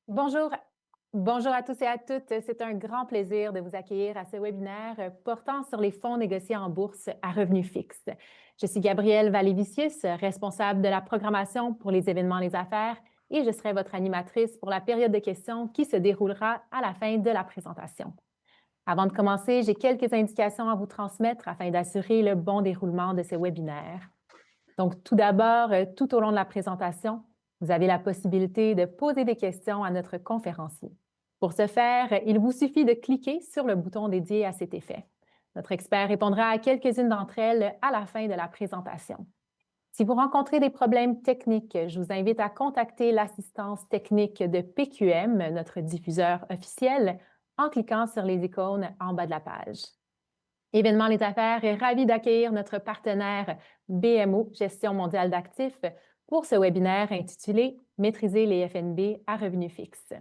Bonjour, bonjour à tous et à toutes. C'est un grand plaisir de vous accueillir à ce webinaire portant sur les fonds négociés en bourse à revenus fixes. Je suis Gabrielle Vallée-Vicius, responsable de la programmation pour les événements Les Affaires, et je serai votre animatrice pour la période de questions qui se déroulera à la fin de la présentation. Avant de commencer, j'ai quelques indications à vous transmettre afin d'assurer le bon déroulement de ce webinaire. Donc, tout d'abord, tout au long de la présentation, vous avez la possibilité de poser des questions à notre conférencier. Pour ce faire, il vous suffit de cliquer sur le bouton dédié à cet effet. Notre expert répondra à quelques-unes d'entre elles à la fin de la présentation. Si vous rencontrez des problèmes techniques, je vous invite à contacter l'assistance technique de PQM, notre diffuseur officiel, en cliquant sur les icônes en bas de la page. Événements Les Affaires est ravi d'accueillir notre partenaire BMO, Gestion mondiale d'actifs, pour ce webinaire intitulé Maîtriser les FNB à revenus fixes.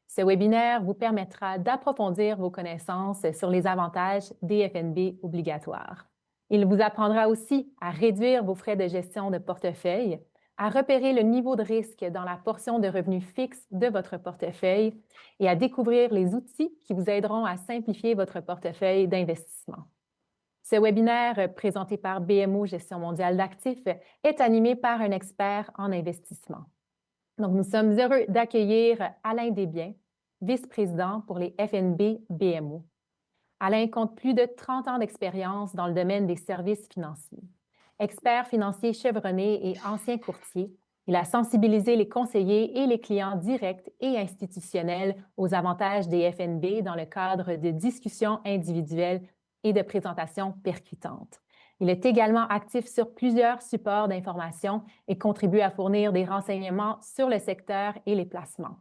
Ce webinaire vous permettra d'approfondir vos connaissances sur les avantages des FNB obligatoires. Il vous apprendra aussi à réduire vos frais de gestion de portefeuille, à repérer le niveau de risque dans la portion de revenus fixes de votre portefeuille et à découvrir les outils qui vous aideront à simplifier votre portefeuille d'investissement. Ce webinaire, présenté par BMO Gestion mondiale d'actifs, est animé par un expert en investissement. Donc, nous sommes heureux d'accueillir Alain Desbiens, vice-président pour les FNB BMO. Alain compte plus de 30 ans d'expérience dans le domaine des services financiers. Expert financier chevronné et ancien courtier, il a sensibilisé les conseillers et les clients directs et institutionnels aux avantages des FNB dans le cadre de discussions individuelles et de présentations percutantes. Il est également actif sur plusieurs supports d'information et contribue à fournir des renseignements sur le secteur et les placements.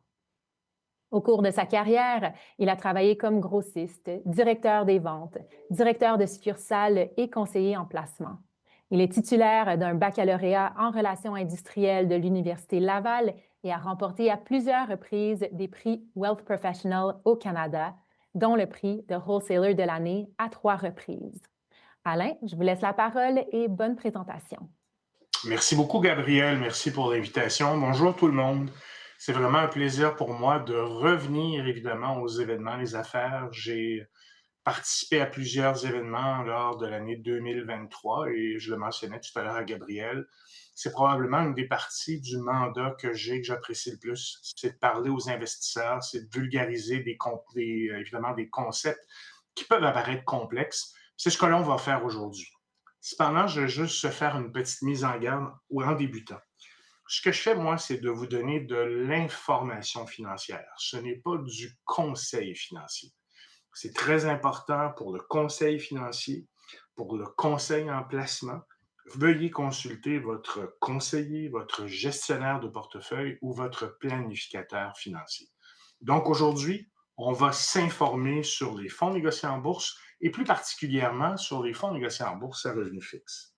Au cours de sa carrière, il a travaillé comme grossiste, directeur des ventes, directeur de succursale et conseiller en placement. Il est titulaire d'un baccalauréat en relations industrielles de l'Université Laval et a remporté à plusieurs reprises des prix Wealth Professional au Canada, dont le prix de Wholesaler de l'année à 3 reprises. Alain, je vous laisse la parole et bonne présentation. Merci beaucoup, Gabriel. Merci pour l'invitation. Bonjour tout le monde. C'est vraiment un plaisir pour moi de revenir évidemment aux événements, les affaires. J'ai participé à plusieurs événements lors de l'année 2023 et je le mentionnais tout à l'heure à Gabriel. C'est probablement une des parties du mandat que j'apprécie le plus. C'est de parler aux investisseurs, c'est de vulgariser évidemment des concepts qui peuvent apparaître complexes. C'est ce que l'on va faire aujourd'hui. Cependant, je vais juste faire une petite mise en garde en débutant. Ce que je fais, moi, c'est de vous donner de l'information financière. Ce n'est pas du conseil financier. C'est très important pour le conseil financier, pour le conseil en placement. Veuillez consulter votre conseiller, votre gestionnaire de portefeuille ou votre planificateur financier. Donc aujourd'hui, on va s'informer sur les fonds négociés en bourse et plus particulièrement sur les fonds négociés en bourse à revenus fixes.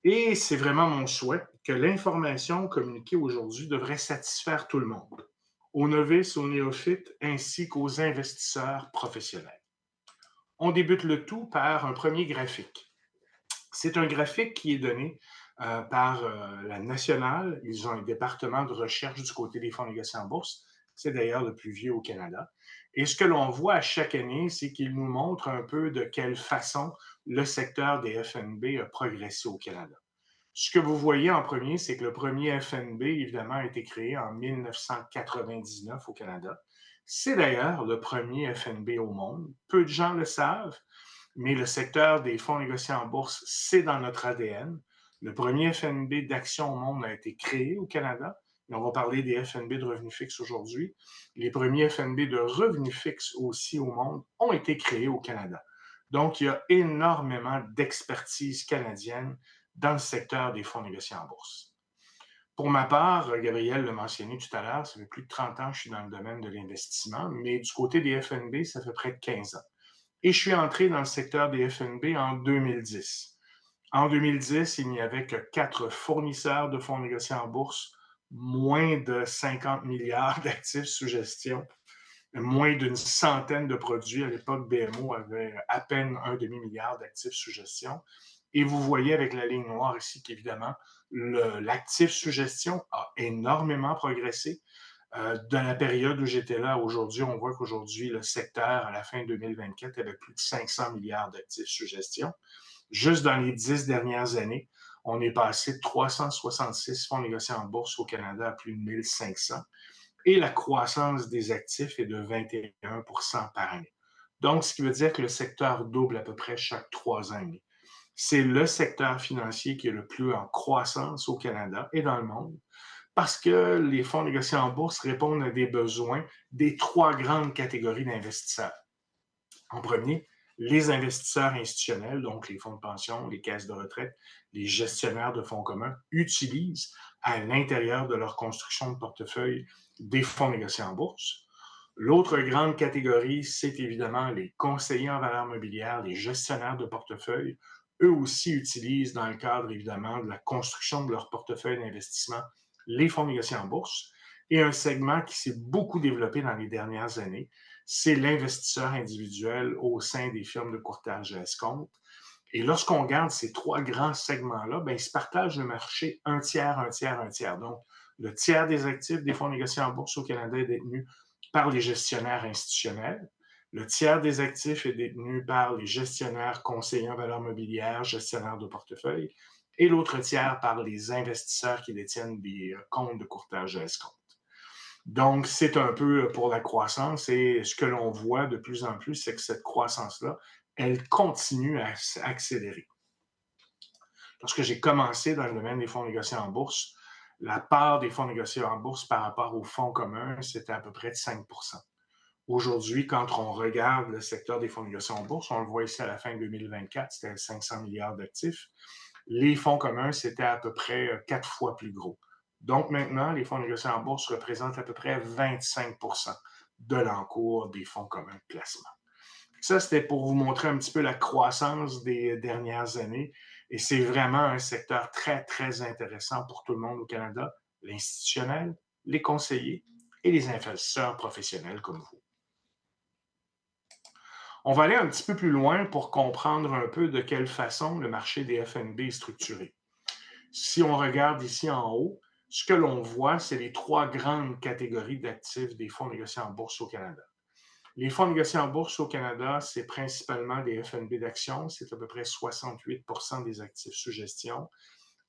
Et c'est vraiment mon souhait que l'information communiquée aujourd'hui devrait satisfaire tout le monde, aux novices, aux néophytes, ainsi qu'aux investisseurs professionnels. On débute le tout par un premier graphique. C'est un graphique qui est donné par la Nationale. Ils ont un département de recherche du côté des fonds négociés en bourse. C'est d'ailleurs le plus vieux au Canada. Et ce que l'on voit à chaque année, c'est qu'il nous montre un peu de quelle façon le secteur des FNB a progressé au Canada. Ce que vous voyez en premier, c'est que le premier FNB, évidemment, a été créé en 1999 au Canada. C'est d'ailleurs le premier FNB au monde. Peu de gens le savent, mais le secteur des fonds négociés en bourse, c'est dans notre ADN. Le premier FNB d'action au monde a été créé au Canada. Et on va parler des FNB de revenus fixes aujourd'hui. Les premiers FNB de revenus fixes aussi au monde ont été créés au Canada. Donc, il y a énormément d'expertise canadienne dans le secteur des fonds négociés en bourse. Pour ma part, Gabriel l'a mentionné tout à l'heure, ça fait plus de 30 ans que je suis dans le domaine de l'investissement, mais du côté des FNB, ça fait près de 15 ans. Et je suis entré dans le secteur des FNB en 2010. En 2010, il n'y avait que 4 fournisseurs de fonds négociés en bourse, moins de 50 milliards d'actifs sous gestion, moins d'une centaine de produits. À l'époque, BMO avait à peine un demi-milliard d'actifs sous gestion. Et vous voyez avec la ligne noire ici qu'évidemment, l'actif sous gestion a énormément progressé. De la période où j'étais là à aujourd'hui, on voit qu'aujourd'hui, le secteur, à la fin 2024, avait plus de 500 milliards d'actifs sous gestion. Juste dans les 10 dernières années, on est passé de 366 fonds négociés en bourse au Canada à plus de 1500 et la croissance des actifs est de 21 par année. Donc, ce qui veut dire que le secteur double à peu près chaque 3 ans et demi. C'est le secteur financier qui est le plus en croissance au Canada et dans le monde parce que les fonds négociés en bourse répondent à des besoins des trois grandes catégories d'investisseurs. En premier, les investisseurs institutionnels, donc les fonds de pension, les caisses de retraite, les gestionnaires de fonds communs, utilisent à l'intérieur de leur construction de portefeuille des fonds négociés en bourse. L'autre grande catégorie, c'est évidemment les conseillers en valeurs mobilières, les gestionnaires de portefeuille. Eux aussi utilisent, dans le cadre évidemment de la construction de leur portefeuille d'investissement, les fonds négociés en bourse. Et un segment qui s'est beaucoup développé dans les dernières années, c'est l'investisseur individuel au sein des firmes de courtage à escompte. Et lorsqu'on regarde ces trois grands segments-là, ben, ils se partagent le marché un tiers, un tiers, un tiers. Donc, le tiers des actifs des fonds négociés en bourse au Canada est détenu par les gestionnaires institutionnels. Le tiers des actifs est détenu par les gestionnaires conseillers en valeurs mobilières, gestionnaires de portefeuille, et l'autre tiers par les investisseurs qui détiennent des comptes de courtage à escompte. Donc, c'est un peu pour la croissance et ce que l'on voit de plus en plus, c'est que cette croissance-là, elle continue à accélérer. Lorsque j'ai commencé dans le domaine des fonds négociés en bourse, la part des fonds négociés en bourse par rapport aux fonds communs, c'était à peu près de 5. Aujourd'hui, quand on regarde le secteur des fonds négociés en bourse, on le voit ici à la fin 2024, c'était 500 milliards d'actifs. Les fonds communs, c'était à peu près 4 fois plus gros. Donc maintenant, les fonds négociés en bourse représentent à peu près 25 de l'encours des fonds communs de placement. Ça, c'était pour vous montrer un petit peu la croissance des dernières années. Et c'est vraiment un secteur très, très intéressant pour tout le monde au Canada, l'institutionnel, les conseillers et les investisseurs professionnels comme vous. On va aller un petit peu plus loin pour comprendre un peu de quelle façon le marché des FNB est structuré. Si on regarde ici en haut, ce que l'on voit, c'est les trois grandes catégories d'actifs des fonds négociés en bourse au Canada. Les fonds négociés en bourse au Canada, c'est principalement des FNB d'actions, c'est à peu près 68 des actifs sous gestion.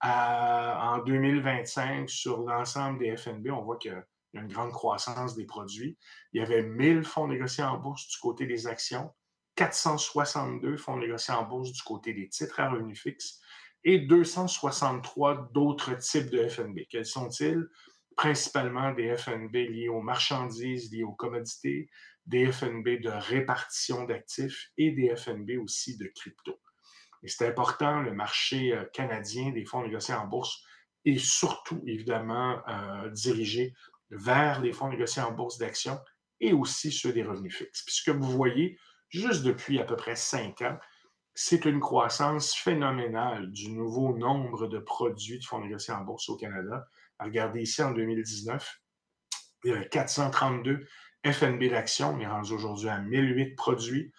En 2025, sur l'ensemble des FNB, on voit qu'il y a une grande croissance des produits. Il y avait 1000 fonds négociés en bourse du côté des actions, 462 fonds négociés en bourse du côté des titres à revenus fixes et 263 d'autres types de FNB. Quels sont-ils? Principalement des FNB liés aux marchandises, liés aux commodités, des FNB de répartition d'actifs et des FNB aussi de crypto. Et c'est important, le marché canadien des fonds négociés en bourse est surtout évidemment dirigé vers les fonds négociés en bourse d'actions et aussi ceux des revenus fixes. Puis ce que vous voyez, juste depuis à peu près 5 ans, c'est une croissance phénoménale du nouveau nombre de produits de fonds négociés en bourse au Canada. Regardez ici, en 2019, il y avait 432 FNB d'actions. On est rendu aujourd'hui à 1008 produits.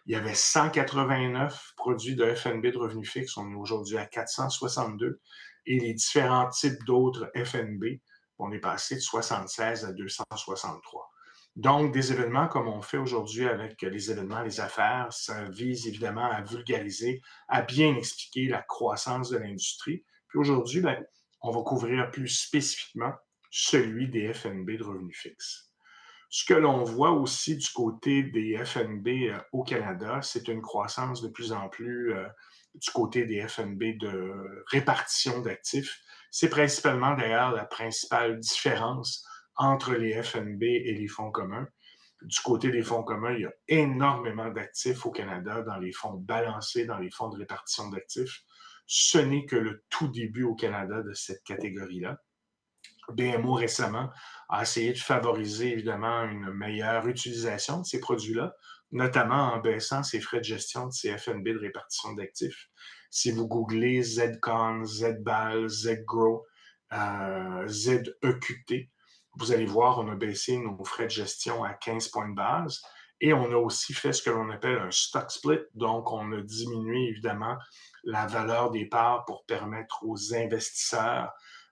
Il y avait 189 produits de FNB de revenus fixes. On est aujourd'hui à 462. Et les différents types d'autres FNB, on est passé de 76 à 263. Donc, des événements comme on fait aujourd'hui avec les événements, les affaires, ça vise évidemment à vulgariser, à bien expliquer la croissance de l'industrie. Puis aujourd'hui, ben, on va couvrir plus spécifiquement celui des FNB de revenus fixes. Ce que l'on voit aussi du côté des FNB au Canada, c'est une croissance de plus en plus du côté des FNB de répartition d'actifs. C'est principalement d'ailleurs la principale différence entre les FNB et les fonds communs. Du côté des fonds communs, il y a énormément d'actifs au Canada dans les fonds balancés, dans les fonds de répartition d'actifs. Ce n'est que le tout début au Canada de cette catégorie-là. BMO récemment a essayé de favoriser évidemment une meilleure utilisation de ces produits-là, notamment en baissant ses frais de gestion de ces FNB de répartition d'actifs. Si vous googlez Zcon, Zbal, Zgrow, ZEQT, vous allez voir, on a baissé nos frais de gestion à 15 points de base et on a aussi fait ce que l'on appelle un stock split, donc on a diminué évidemment la valeur des parts pour permettre aux investisseurs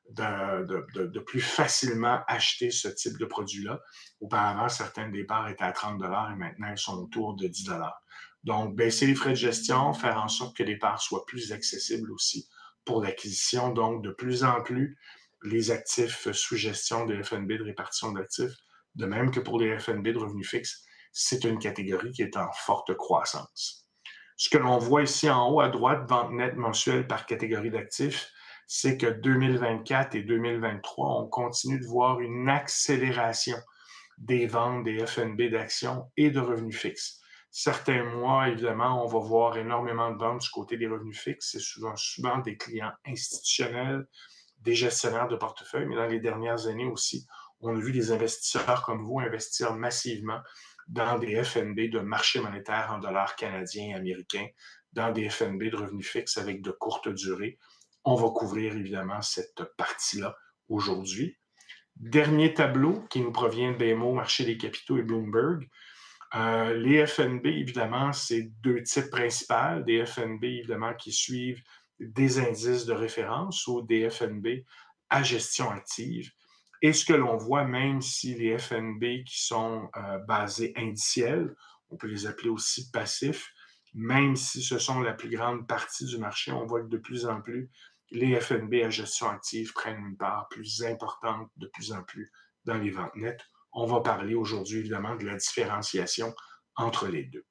de plus facilement acheter ce type de produit-là. Auparavant, certains départs étaient à 30 et maintenant, ils sont autour de 10. Donc, baisser les frais de gestion, faire en sorte que les parts soient plus accessibles aussi pour l'acquisition. Donc, de plus en plus, les actifs sous gestion des FNB de répartition d'actifs, de même que pour les FNB de revenus fixes, c'est une catégorie qui est en forte croissance. Ce que l'on voit ici en haut à droite, vente nette mensuelle par catégorie d'actifs, c'est que 2024 et 2023, on continue de voir une accélération des ventes des FNB d'actions et de revenus fixes. Certains mois, évidemment, on va voir énormément de ventes du côté des revenus fixes. C'est souvent des clients institutionnels, des gestionnaires de portefeuille, mais dans les dernières années aussi, on a vu des investisseurs comme vous investir massivement dans des FNB de marché monétaire en dollars canadiens et américains, dans des FNB de revenus fixes avec de courtes durées. On va couvrir évidemment cette partie-là aujourd'hui. Dernier tableau qui nous provient de BMO, Marché des capitaux et Bloomberg. Les FNB, évidemment, c'est deux types principaux. Des FNB, évidemment, qui suivent des indices de référence ou des FNB à gestion active. Et ce que l'on voit, même si les FNB qui sont basés indiciels, on peut les appeler aussi passifs, même si ce sont la plus grande partie du marché, on voit que de plus en plus, les FNB à gestion active prennent une part plus importante de plus en plus dans les ventes nettes. On va parler aujourd'hui, évidemment, de la différenciation entre les deux.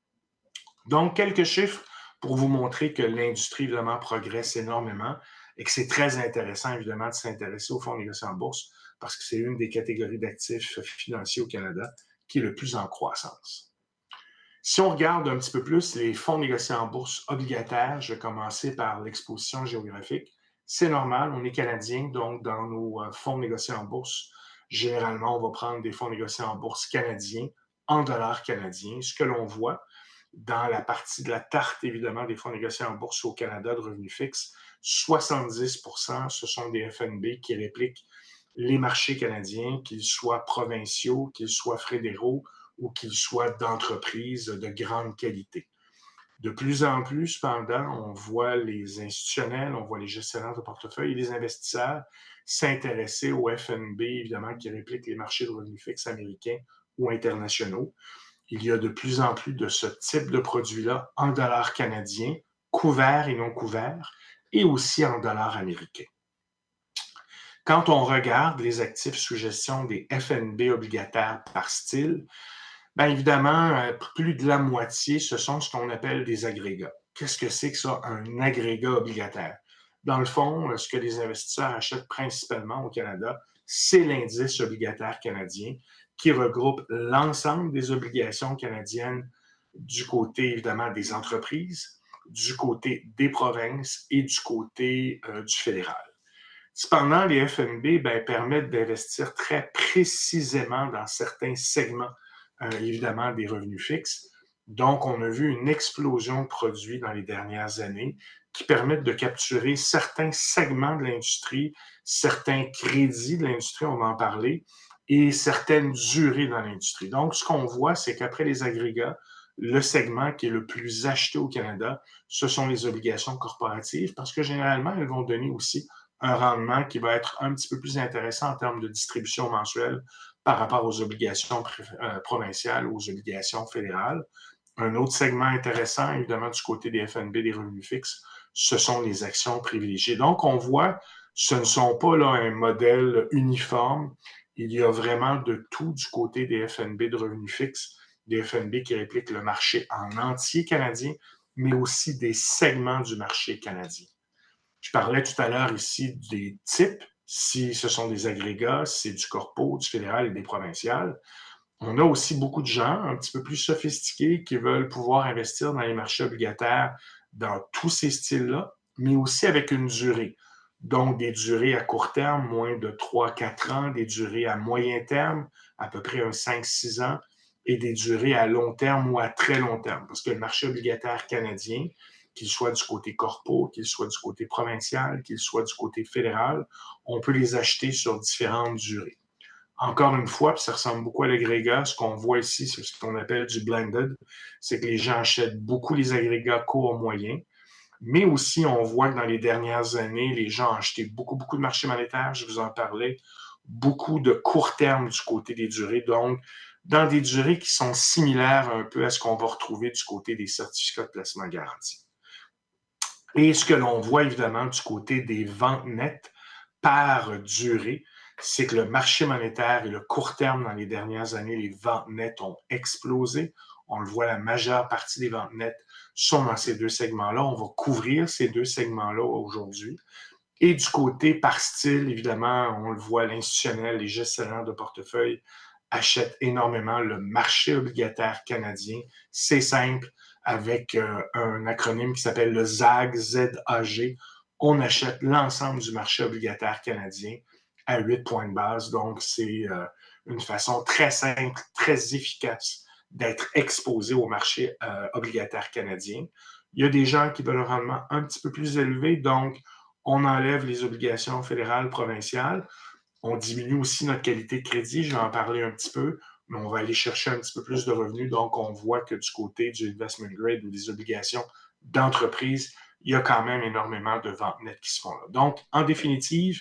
Donc, quelques chiffres pour vous montrer que l'industrie, évidemment, progresse énormément et que c'est très intéressant, évidemment, de s'intéresser aux fonds négociés en bourse parce que c'est une des catégories d'actifs financiers au Canada qui est le plus en croissance. Si on regarde un petit peu plus les fonds négociés en bourse obligataires, je vais commencer par l'exposition géographique. C'est normal, on est Canadien, donc dans nos fonds négociés en bourse, généralement, on va prendre des fonds négociés en bourse canadiens en dollars canadiens. Ce que l'on voit dans la partie de la tarte, évidemment, des fonds négociés en bourse au Canada de revenus fixes, 70 ce sont des FNB qui répliquent les marchés canadiens, qu'ils soient provinciaux, qu'ils soient fédéraux ou qu'ils soient d'entreprises de grande qualité. De plus en plus, cependant, on voit les institutionnels, on voit les gestionnaires de portefeuille et les investisseurs s'intéresser aux FNB, évidemment, qui répliquent les marchés de revenus fixes américains ou internationaux. Il y a de plus en plus de ce type de produits-là en dollars canadiens, couverts et non couverts, et aussi en dollars américains. Quand on regarde les actifs sous gestion des FNB obligataires par style, bien évidemment, plus de la moitié, ce sont ce qu'on appelle des agrégats. Qu'est-ce que c'est que ça, un agrégat obligataire? Dans le fond, ce que les investisseurs achètent principalement au Canada, c'est l'indice obligataire canadien qui regroupe l'ensemble des obligations canadiennes du côté, évidemment, des entreprises, du côté des provinces et du côté du fédéral. Cependant, les FNB permettent d'investir très précisément dans certains segments, évidemment, des revenus fixes. Donc, on a vu une explosion de produits dans les dernières années qui permettent de capturer certains segments de l'industrie, certains crédits de l'industrie, on va en parler, et certaines durées dans l'industrie. Donc, ce qu'on voit, c'est qu'après les agrégats, le segment qui est le plus acheté au Canada, ce sont les obligations corporatives parce que généralement, elles vont donner aussi un rendement qui va être un petit peu plus intéressant en termes de distribution mensuelle par rapport aux obligations provinciales ou aux obligations fédérales. Un autre segment intéressant, évidemment, du côté des FNB, des revenus fixes, ce sont les actions privilégiées. Donc, on voit, ce ne sont pas là un modèle uniforme. Il y a vraiment de tout du côté des FNB de revenus fixes, des FNB qui répliquent le marché en entier canadien, mais aussi des segments du marché canadien. Je parlais tout à l'heure ici des types, si ce sont des agrégats, si c'est du corpo, du fédéral et des provinciales. On a aussi beaucoup de gens un petit peu plus sophistiqués qui veulent pouvoir investir dans les marchés obligataires dans tous ces styles-là, mais aussi avec une durée. Donc, des durées à court terme, moins de 3-4 ans, des durées à moyen terme, à peu près un 5-6 ans, et des durées à long terme ou à très long terme. Parce que le marché obligataire canadien, qu'il soit du côté corpo, qu'il soit du côté provincial, qu'il soit du côté fédéral, on peut les acheter sur différentes durées. Encore une fois, puis ça ressemble beaucoup à l'agrégat, ce qu'on voit ici, c'est ce qu'on appelle du blended, c'est que les gens achètent beaucoup les agrégats courts moyens. Mais aussi, on voit que dans les dernières années, les gens ont acheté beaucoup, beaucoup de marchés monétaires, je vous en parlais, beaucoup de court terme du côté des durées, donc dans des durées qui sont similaires un peu à ce qu'on va retrouver du côté des certificats de placement garantis. Et ce que l'on voit évidemment du côté des ventes nettes par durée, c'est que le marché monétaire et le court terme dans les dernières années, les ventes nettes ont explosé. On le voit, la majeure partie des ventes nettes sont dans ces deux segments-là. On va couvrir ces deux segments-là aujourd'hui. Et du côté par style, évidemment, on le voit, l'institutionnel, les gestionnaires de portefeuille achètent énormément le marché obligataire canadien. C'est simple, avec un acronyme qui s'appelle le ZAG, Z-A-G. On achète l'ensemble du marché obligataire canadien à 8 points de base. Donc, c'est une façon très simple, très efficace d'être exposé au marché obligataire canadien. Il y a des gens qui veulent un rendement un petit peu plus élevé, donc on enlève les obligations fédérales, provinciales. On diminue aussi notre qualité de crédit, je vais en parler un petit peu, mais on va aller chercher un petit peu plus de revenus. Donc, on voit que du côté du investment grade ou des obligations d'entreprise, il y a quand même énormément de ventes nettes qui se font là. Donc, en définitive,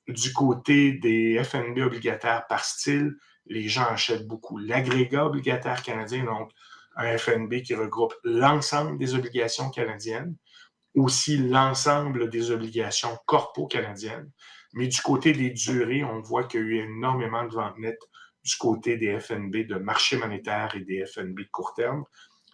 du côté des FNB obligataires par style, les gens achètent beaucoup l'agrégat obligataire canadien, donc un FNB qui regroupe l'ensemble des obligations canadiennes, aussi l'ensemble des obligations corpo canadiennes. Mais du côté des durées, on voit qu'il y a eu énormément de ventes nettes du côté des FNB de marché monétaire et des FNB de court terme,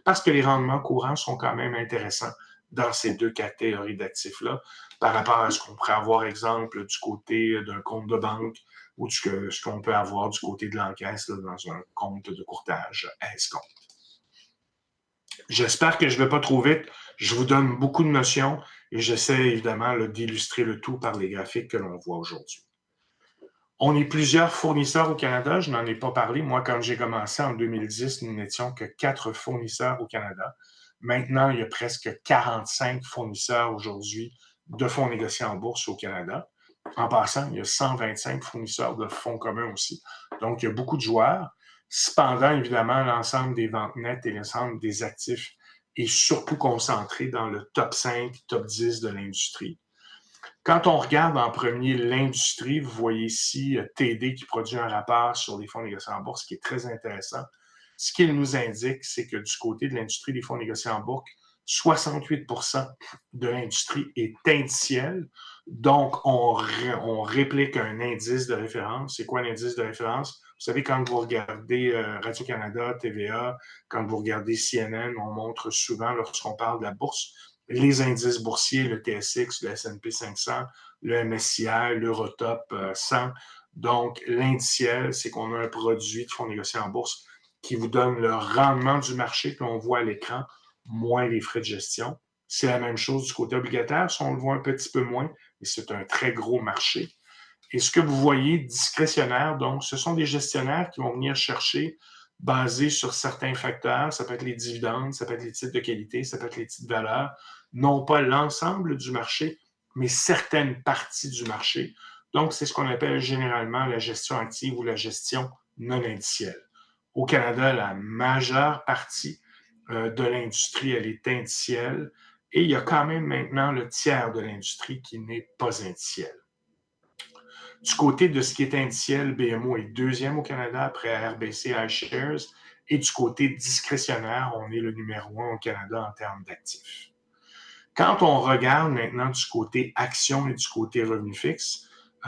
parce que les rendements courants sont quand même intéressants dans ces deux catégories d'actifs-là par rapport à ce qu'on pourrait avoir, exemple, du côté d'un compte de banque ou ce qu'on peut avoir du côté de l'encaisse dans un compte de courtage à escompte. J'espère que je ne vais pas trop vite. Je vous donne beaucoup de notions et j'essaie évidemment d'illustrer le tout par les graphiques que l'on voit aujourd'hui. On est plusieurs fournisseurs au Canada. Je n'en ai pas parlé. Moi, quand j'ai commencé en 2010, nous n'étions que 4 fournisseurs au Canada. Maintenant, il y a presque 45 fournisseurs aujourd'hui de fonds négociés en bourse au Canada. En passant, il y a 125 fournisseurs de fonds communs aussi. Donc, il y a beaucoup de joueurs. Cependant, évidemment, l'ensemble des ventes nettes et l'ensemble des actifs est surtout concentré dans le top 5, top 10 de l'industrie. Quand on regarde en premier l'industrie, vous voyez ici TD qui produit un rapport sur les fonds négociés en bourse qui est très intéressant. Ce qu'il nous indique, c'est que du côté de l'industrie des fonds négociés en bourse, 68 de l'industrie est indicielle. Donc, on réplique un indice de référence. C'est quoi l'indice de référence? Vous savez, quand vous regardez Radio-Canada, TVA, quand vous regardez CNN, on montre souvent, lorsqu'on parle de la bourse, les indices boursiers, le TSX, le S&P 500, le MSCI, l'Eurotop 100. Donc, l'indiciel, c'est qu'on a un produit de fonds négociés en bourse qui vous donne le rendement du marché que l'on voit à l'écran, moins les frais de gestion. C'est la même chose du côté obligataire, si on le voit un petit peu moins, mais c'est un très gros marché. Et ce que vous voyez discrétionnaire, donc, ce sont des gestionnaires qui vont venir chercher basés sur certains facteurs. Ça peut être les dividendes, ça peut être les titres de qualité, ça peut être les titres de valeur. Non pas l'ensemble du marché, mais certaines parties du marché. Donc, c'est ce qu'on appelle généralement la gestion active ou la gestion non indicielle. Au Canada, la majeure partie de l'industrie, elle est indicielle. Et il y a quand même maintenant le tiers de l'industrie qui n'est pas indicielle. Du côté de ce qui est indiciel, BMO est deuxième au Canada après RBC iShares. Et du côté discrétionnaire, on est le numéro 1 au Canada en termes d'actifs. Quand on regarde maintenant du côté action et du côté revenu fixe,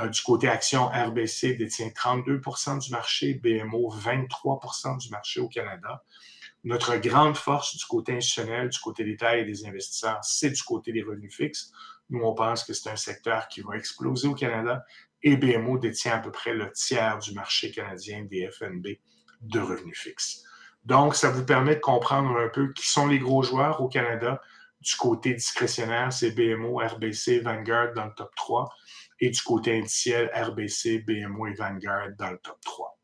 du côté action, RBC détient 32 du marché, BMO 23 du marché au Canada. Notre grande force du côté institutionnel, du côté des tailles et des investisseurs, c'est du côté des revenus fixes. Nous, on pense que c'est un secteur qui va exploser au Canada et BMO détient à peu près le tiers du marché canadien des FNB de revenus fixes. Donc, ça vous permet de comprendre un peu qui sont les gros joueurs au Canada. Du côté discrétionnaire, c'est BMO, RBC, Vanguard dans le top 3. Et du côté indiciel, RBC, BMO et Vanguard dans le top 3.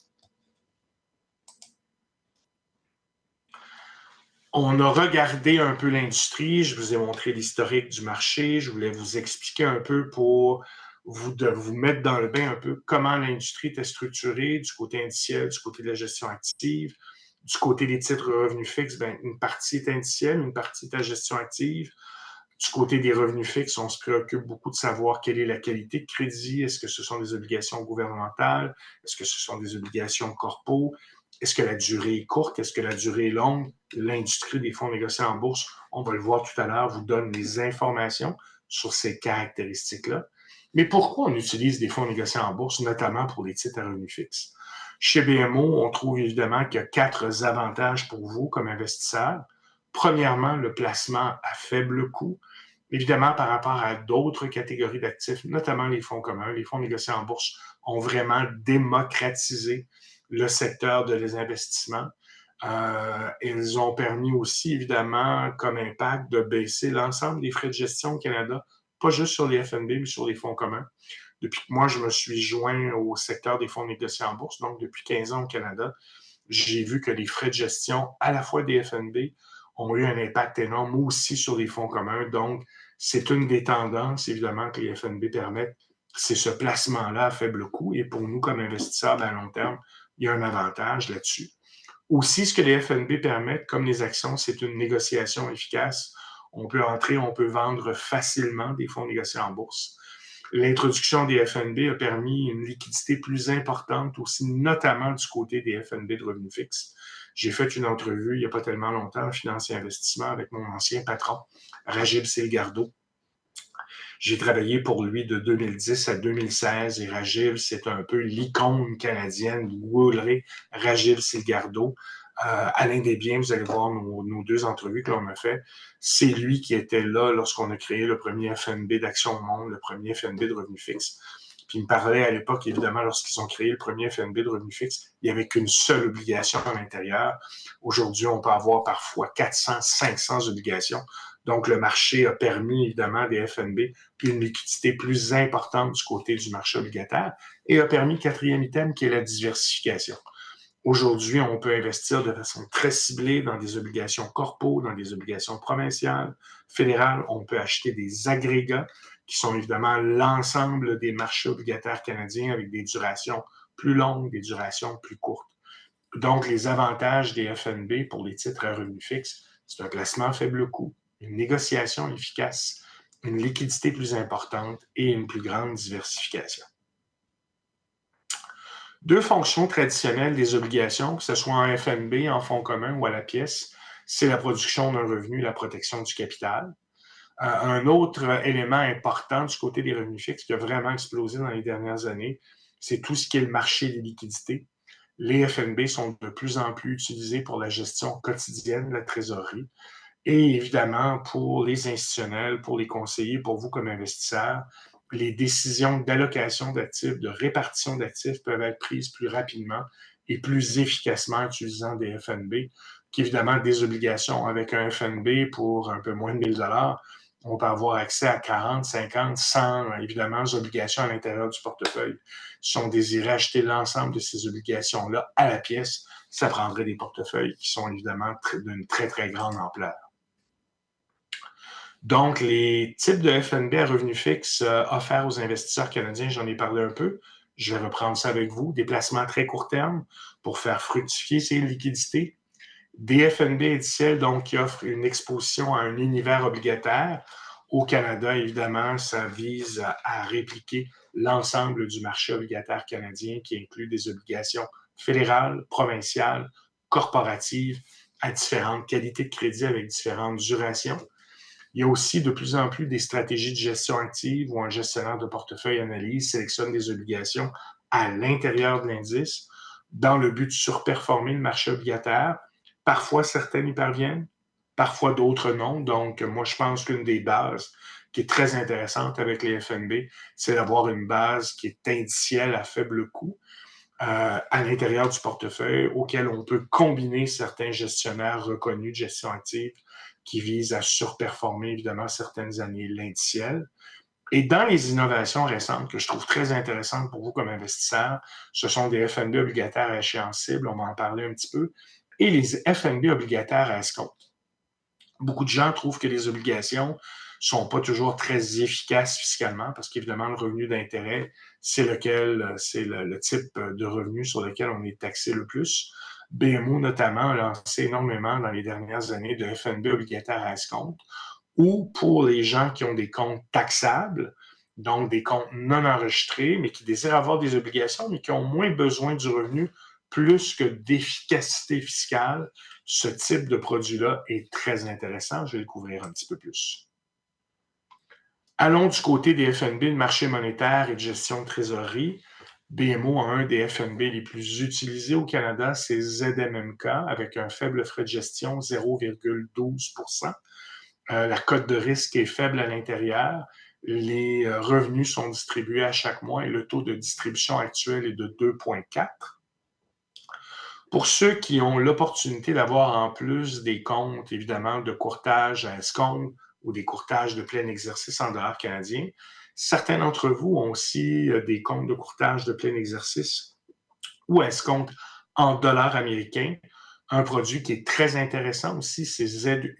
On a regardé un peu l'industrie, je vous ai montré l'historique du marché, je voulais vous expliquer un peu pour vous mettre dans le bain un peu comment l'industrie était structurée du côté indiciel, du côté de la gestion active, du côté des titres revenus fixes, une partie est indicielle, une partie est à gestion active. Du côté des revenus fixes, on se préoccupe beaucoup de savoir quelle est la qualité de crédit. Est-ce que ce sont des obligations gouvernementales? Est-ce que ce sont des obligations corpo? Est-ce que la durée est courte? Est-ce que la durée est longue? L'industrie des fonds négociés en bourse, on va le voir tout à l'heure, vous donne des informations sur ces caractéristiques-là. Mais pourquoi on utilise des fonds négociés en bourse, notamment pour les titres à revenus fixes? Chez BMO, on trouve évidemment qu'il y a 4 avantages pour vous comme investisseur. Premièrement, le placement à faible coût. Évidemment, par rapport à d'autres catégories d'actifs, notamment les fonds communs, les fonds négociés en bourse ont vraiment démocratisé le secteur de les investissements. Ils ont permis aussi, évidemment, comme impact, de baisser l'ensemble des frais de gestion au Canada, pas juste sur les FNB, mais sur les fonds communs. Depuis que moi, je me suis joint au secteur des fonds négociés en bourse, donc depuis 15 ans au Canada, j'ai vu que les frais de gestion, à la fois des FNB, ont eu un impact énorme aussi sur les fonds communs. Donc, c'est une des tendances, évidemment, que les FNB permettent. C'est ce placement-là à faible coût. Et pour nous, comme investisseurs à long terme, il y a un avantage là-dessus. Aussi, ce que les FNB permettent, comme les actions, c'est une négociation efficace. On peut entrer, on peut vendre facilement des fonds négociés en bourse. L'introduction des FNB a permis une liquidité plus importante aussi, notamment du côté des FNB de revenus fixes. J'ai fait une entrevue il n'y a pas tellement longtemps en finance et investissement avec mon ancien patron, Rajib Silgardo. J'ai travaillé pour lui de 2010 à 2016 et Rajiv, c'est un peu l'icône canadienne. Vous googlerez Rajiv Silgardo. Alain Desbiens, vous allez voir nos 2 entrevues que l'on a fait. C'est lui qui était là lorsqu'on a créé le premier FNB d'Action au Monde, le premier FNB de revenus fixes. Puis il me parlait à l'époque, évidemment, lorsqu'ils ont créé le premier FNB de revenus fixes, il n'y avait qu'une seule obligation à l'intérieur. Aujourd'hui, on peut avoir parfois 400, 500 obligations. Donc, le marché a permis, évidemment, des FNB une liquidité plus importante du côté du marché obligataire et a permis le 4e item qui est la diversification. Aujourd'hui, on peut investir de façon très ciblée dans des obligations corpo, dans des obligations provinciales, fédérales. On peut acheter des agrégats qui sont évidemment l'ensemble des marchés obligataires canadiens avec des durations plus longues, des durations plus courtes. Donc, les avantages des FNB pour les titres à revenus fixes, c'est un placement à faible coût, une négociation efficace, une liquidité plus importante et une plus grande diversification. 2 fonctions traditionnelles des obligations, que ce soit en FNB, en fonds commun ou à la pièce, c'est la production d'un revenu et la protection du capital. Un autre élément important du côté des revenus fixes qui a vraiment explosé dans les dernières années, c'est tout ce qui est le marché des liquidités. Les FNB sont de plus en plus utilisés pour la gestion quotidienne de la trésorerie et évidemment pour les institutionnels, pour les conseillers, pour vous comme investisseurs. Les décisions d'allocation d'actifs, de répartition d'actifs peuvent être prises plus rapidement et plus efficacement en utilisant des FNB qu'évidemment des obligations. Avec un FNB pour un peu moins de 1000 $, on peut avoir accès à 40, 50, 100, évidemment, obligations à l'intérieur du portefeuille. Si on désirait acheter l'ensemble de ces obligations-là à la pièce, ça prendrait des portefeuilles qui sont évidemment d'une très, très grande ampleur. Donc, les types de FNB à revenus fixes offerts aux investisseurs canadiens, j'en ai parlé un peu. Je vais reprendre ça avec vous. Des placements à très court terme pour faire fructifier ces liquidités. Des FNB indiciels, donc, qui offrent une exposition à un univers obligataire. Au Canada, évidemment, ça vise à répliquer l'ensemble du marché obligataire canadien qui inclut des obligations fédérales, provinciales, corporatives, à différentes qualités de crédit avec différentes durations. Il y a aussi de plus en plus des stratégies de gestion active où un gestionnaire de portefeuille analyse, sélectionne des obligations à l'intérieur de l'indice dans le but de surperformer le marché obligataire. Parfois, certaines y parviennent, parfois d'autres non. Donc, moi, je pense qu'une des bases qui est très intéressante avec les FNB, c'est d'avoir une base qui est indicielle à faible coût à l'intérieur du portefeuille auquel on peut combiner certains gestionnaires reconnus de gestion active qui visent à surperformer évidemment certaines années l'indiciel. Et dans les innovations récentes que je trouve très intéressantes pour vous comme investisseurs, ce sont des FNB obligataires à échéance cible, on va en parler un petit peu, et les FNB obligataires à escompte. Beaucoup de gens trouvent que les obligations ne sont pas toujours très efficaces fiscalement parce qu'évidemment, le revenu d'intérêt, c'est le type de revenu sur lequel on est taxé le plus. BMO, notamment, a lancé énormément dans les dernières années de FNB obligataires à escompte ou pour les gens qui ont des comptes taxables, donc des comptes non enregistrés, mais qui désirent avoir des obligations, mais qui ont moins besoin du revenu plus que d'efficacité fiscale. Ce type de produit-là est très intéressant. Je vais le couvrir un petit peu plus. Allons du côté des FNB de marché monétaire et de gestion de trésorerie. BMO a un des FNB les plus utilisés au Canada, c'est ZMMK, avec un faible frais de gestion, 0,12 la cote de risque est faible à l'intérieur. Les revenus sont distribués à chaque mois et le taux de distribution actuel est de 2,4. Pour ceux qui ont l'opportunité d'avoir en plus des comptes, évidemment, de courtage à escompte ou des courtages de plein exercice en dollars canadiens, certains d'entre vous ont aussi des comptes de courtage de plein exercice ou à escompte en dollars américains. Un produit qui est très intéressant aussi, c'est ZUCM.U.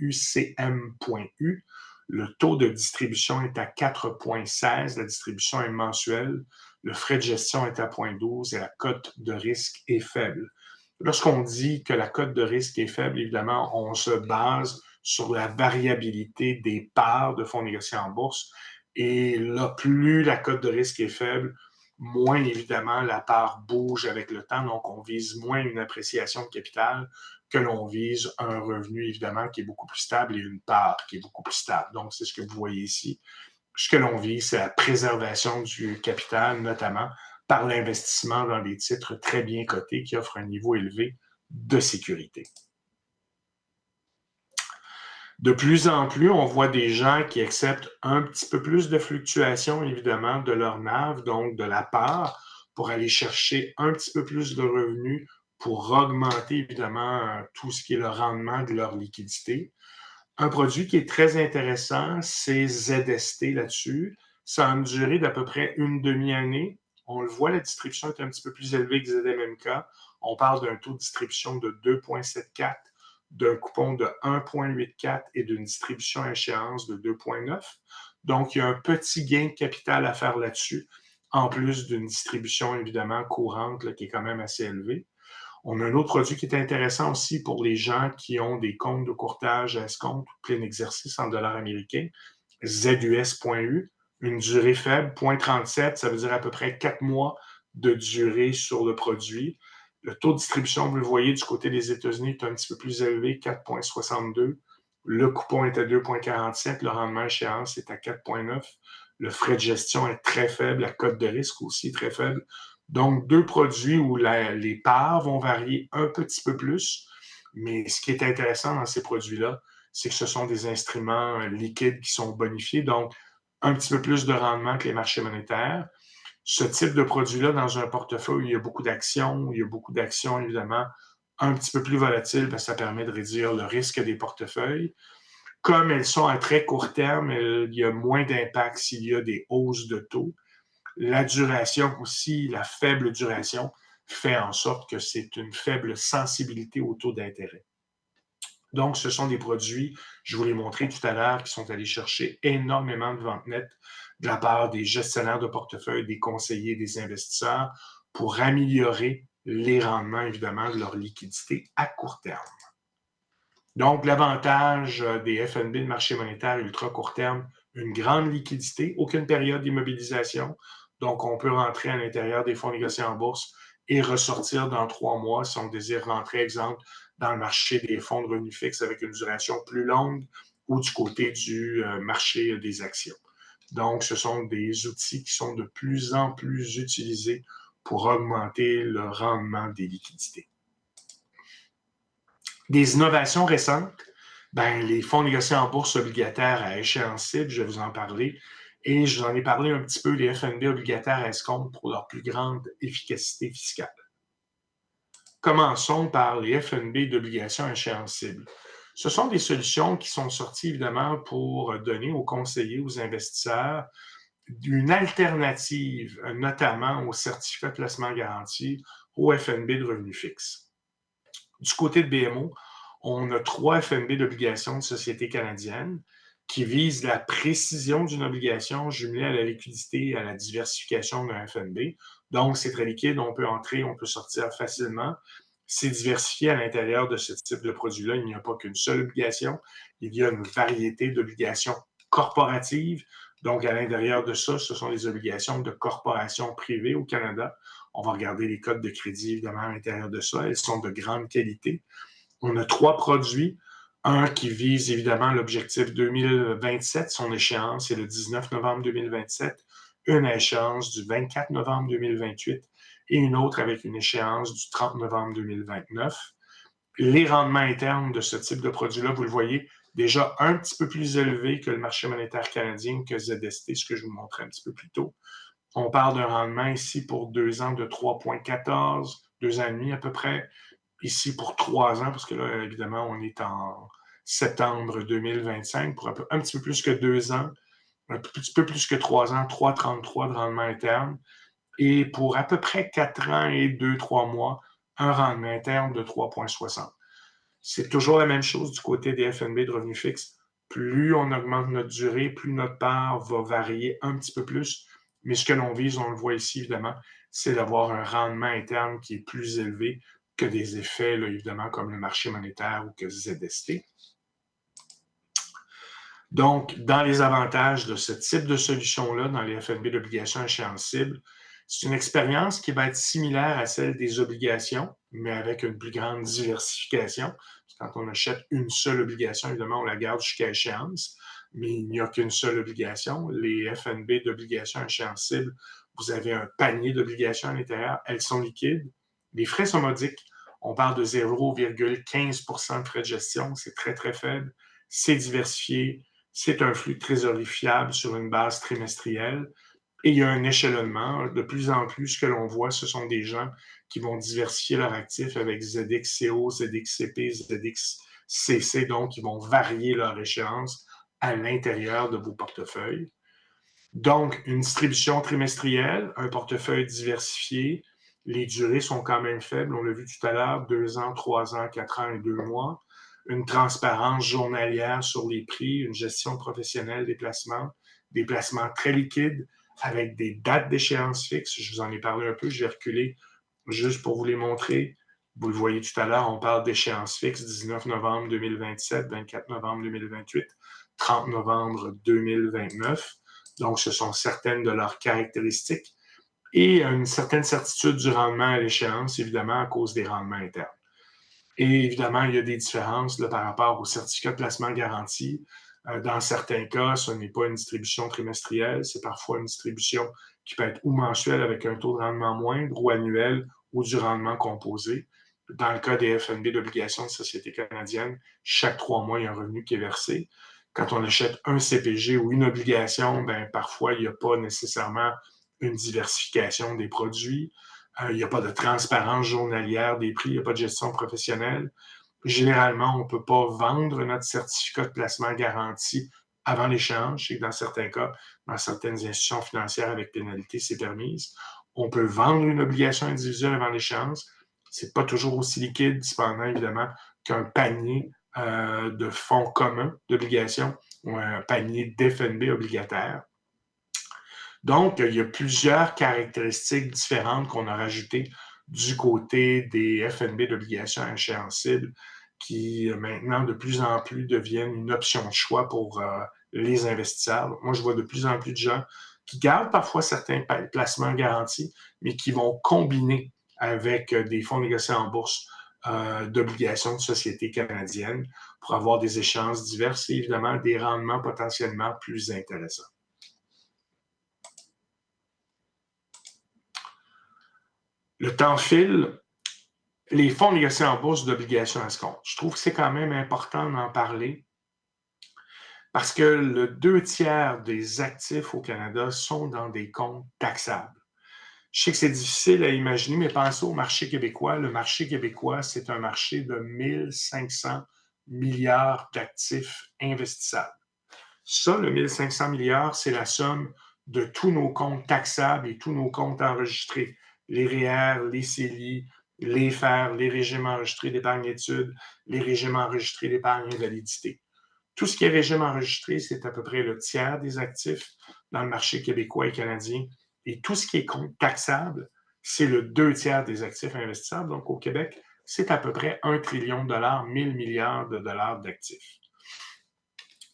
Le taux de distribution est à 4,16. La distribution est mensuelle. Le frais de gestion est à 0,12 et la cote de risque est faible. Lorsqu'on dit que la cote de risque est faible, évidemment, on se base sur la variabilité des parts de fonds négociés en bourse. Et là, plus la cote de risque est faible, moins évidemment la part bouge avec le temps. Donc, on vise moins une appréciation de capital que l'on vise un revenu évidemment qui est beaucoup plus stable et une part qui est beaucoup plus stable. Donc, c'est ce que vous voyez ici. Ce que l'on vise, c'est la préservation du capital, notamment par l'investissement dans des titres très bien cotés qui offrent un niveau élevé de sécurité. De plus en plus, on voit des gens qui acceptent un petit peu plus de fluctuation, évidemment, de leur NAV, donc de la part, pour aller chercher un petit peu plus de revenus pour augmenter, évidemment, tout ce qui est le rendement de leur liquidité. Un produit qui est très intéressant, c'est ZST là-dessus. Ça a une durée d'à peu près une demi-année. On le voit, la distribution est un petit peu plus élevée que ZMMK. On parle d'un taux de distribution de 2,74, d'un coupon de 1,84 et d'une distribution à échéance de 2,9. Donc, il y a un petit gain de capital à faire là-dessus, en plus d'une distribution évidemment courante là, qui est quand même assez élevée. On a un autre produit qui est intéressant aussi pour les gens qui ont des comptes de courtage à escompte ou plein exercice en dollars américains, ZUS.U, une durée faible, 0,37, ça veut dire à peu près 4 mois de durée sur le produit. Le taux de distribution, vous le voyez, du côté des États-Unis est un petit peu plus élevé, 4,62. Le coupon est à 2,47, le rendement échéance est à 4,9. Le frais de gestion est très faible, la cote de risque aussi est très faible. Donc, deux produits où les parts vont varier un petit peu plus, mais ce qui est intéressant dans ces produits-là, c'est que ce sont des instruments liquides qui sont bonifiés, donc un petit peu plus de rendement que les marchés monétaires. Ce type de produit-là, dans un portefeuille où il y a beaucoup d'actions, évidemment un petit peu plus volatiles, ça permet de réduire le risque des portefeuilles. Comme elles sont à très court terme, il y a moins d'impact s'il y a des hausses de taux. La duration aussi, la faible duration, fait en sorte que c'est une faible sensibilité au taux d'intérêt. Donc, ce sont des produits, je vous l'ai montré tout à l'heure, qui sont allés chercher énormément de ventes nettes de la part des gestionnaires de portefeuille, des conseillers, des investisseurs, pour améliorer les rendements, évidemment, de leur liquidité à court terme. Donc, l'avantage des FNB de marché monétaire ultra court terme, une grande liquidité, aucune période d'immobilisation. Donc, on peut rentrer à l'intérieur des fonds négociés en bourse et ressortir dans 3 mois si on désire rentrer, exemple, dans le marché des fonds de revenus fixes avec une duration plus longue ou du côté du marché des actions. Donc, ce sont des outils qui sont de plus en plus utilisés pour augmenter le rendement des liquidités. Des innovations récentes, les fonds négociés en bourse obligataires à échéance cible, je vais vous en parler. Et je vous en ai parlé un petit peu des FNB obligataires à escompte pour leur plus grande efficacité fiscale. Commençons par les FNB d'obligations à échéance cible. Ce sont des solutions qui sont sorties évidemment pour donner aux conseillers, aux investisseurs, une alternative, notamment aux certificats de placement garanti, aux FNB de revenus fixes. Du côté de BMO, on a 3 FNB d'obligations de société canadienne qui visent la précision d'une obligation jumelée à la liquidité et à la diversification d'un FNB. Donc, c'est très liquide, on peut entrer, on peut sortir facilement. C'est diversifié à l'intérieur de ce type de produit-là. Il n'y a pas qu'une seule obligation. Il y a une variété d'obligations corporatives. Donc, à l'intérieur de ça, ce sont les obligations de corporations privées au Canada. On va regarder les codes de crédit, évidemment, à l'intérieur de ça. Elles sont de grande qualité. On a 3 produits. Un qui vise évidemment l'objectif 2027, son échéance est le 19 novembre 2027, une échéance du 24 novembre 2028 et une autre avec une échéance du 30 novembre 2029. Les rendements internes de ce type de produit-là, vous le voyez, déjà un petit peu plus élevés que le marché monétaire canadien, que ZST, ce que je vous montrais un petit peu plus tôt. On parle d'un rendement ici pour 2 ans de 3,14, 2 ans et demi à peu près. Ici pour 3 ans, parce que là, évidemment, on est en septembre 2025, pour un petit peu plus que 2 ans, un petit peu plus que 3 ans, 3,33 de rendement interne. Et pour à peu près 4 ans et 2-3 mois, un rendement interne de 3,60. C'est toujours la même chose du côté des FNB de revenus fixes. Plus on augmente notre durée, plus notre part va varier un petit peu plus. Mais ce que l'on vise, on le voit ici évidemment, c'est d'avoir un rendement interne qui est plus élevé que des effets, là, évidemment, comme le marché monétaire ou que ZST. Donc, dans les avantages de ce type de solution-là, dans les FNB d'obligations échéancibles, c'est une expérience qui va être similaire à celle des obligations, mais avec une plus grande diversification. Quand on achète une seule obligation, évidemment, on la garde jusqu'à échéance, mais il n'y a qu'une seule obligation. Les FNB d'obligations échéancibles, vous avez un panier d'obligations à l'intérieur, elles sont liquides. Les frais sont modiques. On parle de 0,15 de frais de gestion, c'est très, très faible. C'est diversifié, c'est un flux de trésorerie fiable sur une base trimestrielle. Et il y a un échelonnement. De plus en plus, ce que l'on voit, ce sont des gens qui vont diversifier leurs actifs avec ZXCO, ZXCP, ZXCC, donc ils vont varier leur échéance à l'intérieur de vos portefeuilles. Donc, une distribution trimestrielle, un portefeuille diversifié, les durées sont quand même faibles, on l'a vu tout à l'heure, 2 ans, 3 ans, 4 ans et 2 mois. Une transparence journalière sur les prix, une gestion professionnelle des placements très liquides avec des dates d'échéance fixes. Je vous en ai parlé un peu, je vais reculer juste pour vous les montrer. Vous le voyez tout à l'heure, on parle d'échéance fixe 19 novembre 2027, 24 novembre 2028, 30 novembre 2029. Donc, ce sont certaines de leurs caractéristiques et une certaine certitude du rendement à l'échéance, évidemment, à cause des rendements internes. Et évidemment, il y a des différences là, par rapport au certificat de placement garanti. Dans certains cas, ce n'est pas une distribution trimestrielle, c'est parfois une distribution qui peut être ou mensuelle avec un taux de rendement moindre ou annuel ou du rendement composé. Dans le cas des FNB d'obligations de Société canadienne, chaque 3 mois, il y a un revenu qui est versé. Quand on achète un CPG ou une obligation, ben, parfois, il n'y a pas nécessairement une diversification des produits. Il n'y a pas de transparence journalière des prix, il n'y a pas de gestion professionnelle. Généralement, on ne peut pas vendre notre certificat de placement garanti avant l'échange. Je sais que dans certains cas, dans certaines institutions financières avec pénalité, c'est permis. On peut vendre une obligation individuelle avant l'échéance. Ce n'est pas toujours aussi liquide, cependant, évidemment, qu'un panier de fonds communs d'obligations ou un panier d'FNB obligataire. Donc, il y a plusieurs caractéristiques différentes qu'on a rajoutées du côté des FNB d'obligations échéancibles qui, maintenant, de plus en plus deviennent une option de choix pour les investisseurs. Moi, je vois de plus en plus de gens qui gardent parfois certains placements garantis, mais qui vont combiner avec des fonds négociés en bourse d'obligations de sociétés canadiennes pour avoir des échéances diverses et évidemment des rendements potentiellement plus intéressants. Le temps file, les fonds négociés en bourse d'obligations à escompte. Je trouve que c'est quand même important d'en parler parce que le 2/3 des actifs au Canada sont dans des comptes taxables. Je sais que c'est difficile à imaginer, mais pensez au marché québécois. Le marché québécois, c'est un marché de 1500 milliards d'actifs investissables. Ça, le 1500 milliards, c'est la somme de tous nos comptes taxables et tous nos comptes enregistrés. Les REER, les CELI, les FER, les régimes enregistrés d'épargne-études, les régimes enregistrés d'épargne invalidité. Tout ce qui est régime enregistré, c'est à peu près le tiers des actifs dans le marché québécois et canadien. Et tout ce qui est compte taxable, c'est le 2/3 des actifs investissables. Donc, au Québec, c'est à peu près 1 trillion de dollars, 1000 milliards de dollars d'actifs.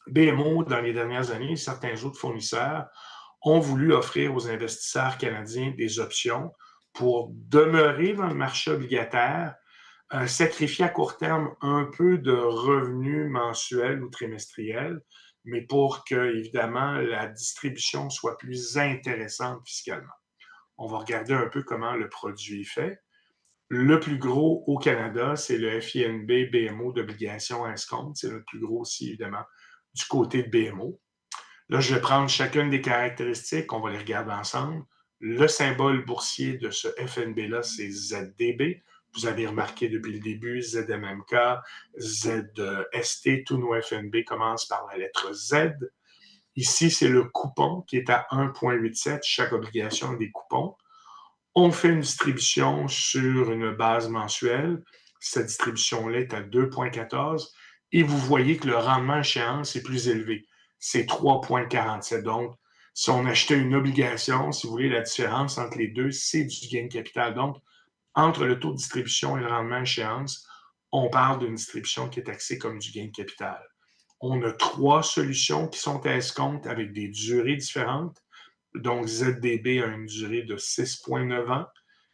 BMO, dans les dernières années, certains autres fournisseurs ont voulu offrir aux investisseurs canadiens des options pour demeurer dans le marché obligataire, sacrifier à court terme un peu de revenus mensuels ou trimestriels, mais pour que, évidemment, la distribution soit plus intéressante fiscalement. On va regarder un peu comment le produit est fait. Le plus gros au Canada, c'est le FINB BMO d'obligations à escompte. C'est le plus gros aussi, évidemment, du côté de BMO. Là, je vais prendre chacune des caractéristiques, on va les regarder ensemble. Le symbole boursier de ce FNB-là, c'est ZDB. Vous avez remarqué depuis le début, ZMMK, ZST, tous nos FNB commencent par la lettre Z. Ici, c'est le coupon qui est à 1,87. Chaque obligation a des coupons. On fait une distribution sur une base mensuelle. Cette distribution-là est à 2,14 et vous voyez que le rendement échéance est plus élevé. C'est 3,47. Donc, si on achetait une obligation, si vous voulez, la différence entre les deux, c'est du gain de capital. Donc, entre le taux de distribution et le rendement échéance, on parle d'une distribution qui est taxée comme du gain de capital. On a 3 solutions qui sont à escompte avec des durées différentes. Donc, ZDB a une durée de 6,9 ans.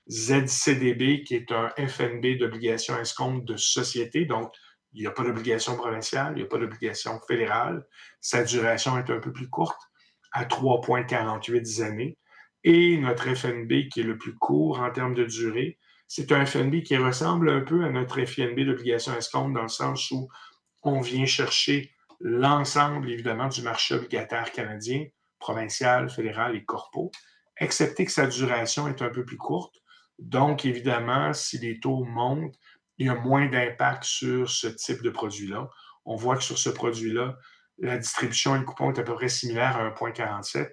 ZCDB, qui est un FNB d'obligation à escompte de société, donc il n'y a pas d'obligation provinciale, il n'y a pas d'obligation fédérale. Sa duration est un peu plus courte, à 3,48 années. Et notre FNB, qui est le plus court en termes de durée, c'est un FNB qui ressemble un peu à notre FNB d'obligation à escompte dans le sens où on vient chercher l'ensemble, évidemment, du marché obligataire canadien, provincial, fédéral et corpo, excepté que sa duration est un peu plus courte. Donc, évidemment, si les taux montent, il y a moins d'impact sur ce type de produit-là. On voit que sur ce produit-là, la distribution et le coupon est à peu près similaire à 1,47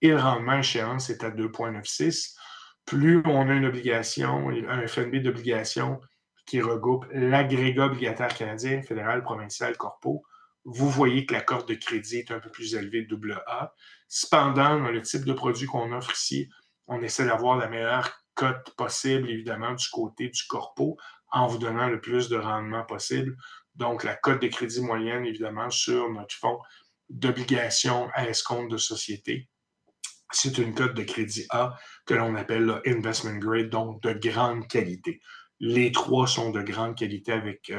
et le rendement échéance est à 2,96. Plus on a une obligation, un FNB d'obligation qui regroupe l'agrégat obligataire canadien, fédéral, provincial, corpo, vous voyez que la cote de crédit est un peu plus élevée, AA. Cependant, dans le type de produit qu'on offre ici, on essaie d'avoir la meilleure cote possible, évidemment, du côté du corpo, en vous donnant le plus de rendement possible. Donc, la cote de crédit moyenne, évidemment, sur notre fonds d'obligation à escompte de société, c'est une cote de crédit A que l'on appelle investment grade, donc de grande qualité. Les 3 sont de grande qualité avec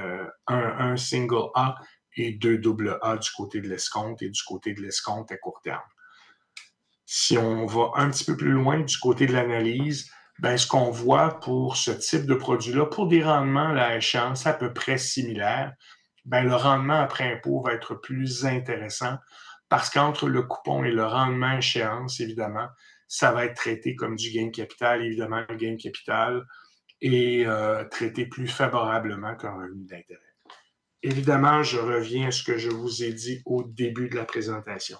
un single A et 2 double A du côté de l'escompte et du côté de l'escompte à court terme. Si on va un petit peu plus loin du côté de l'analyse, ben, ce qu'on voit pour ce type de produit-là, pour des rendements à échéance à peu près similaires, ben, le rendement après impôt va être plus intéressant parce qu'entre le coupon et le rendement échéance, évidemment, ça va être traité comme du gain de capital. Évidemment, le gain de capital est traité plus favorablement qu'un revenu d'intérêt. Évidemment, je reviens à ce que je vous ai dit au début de la présentation.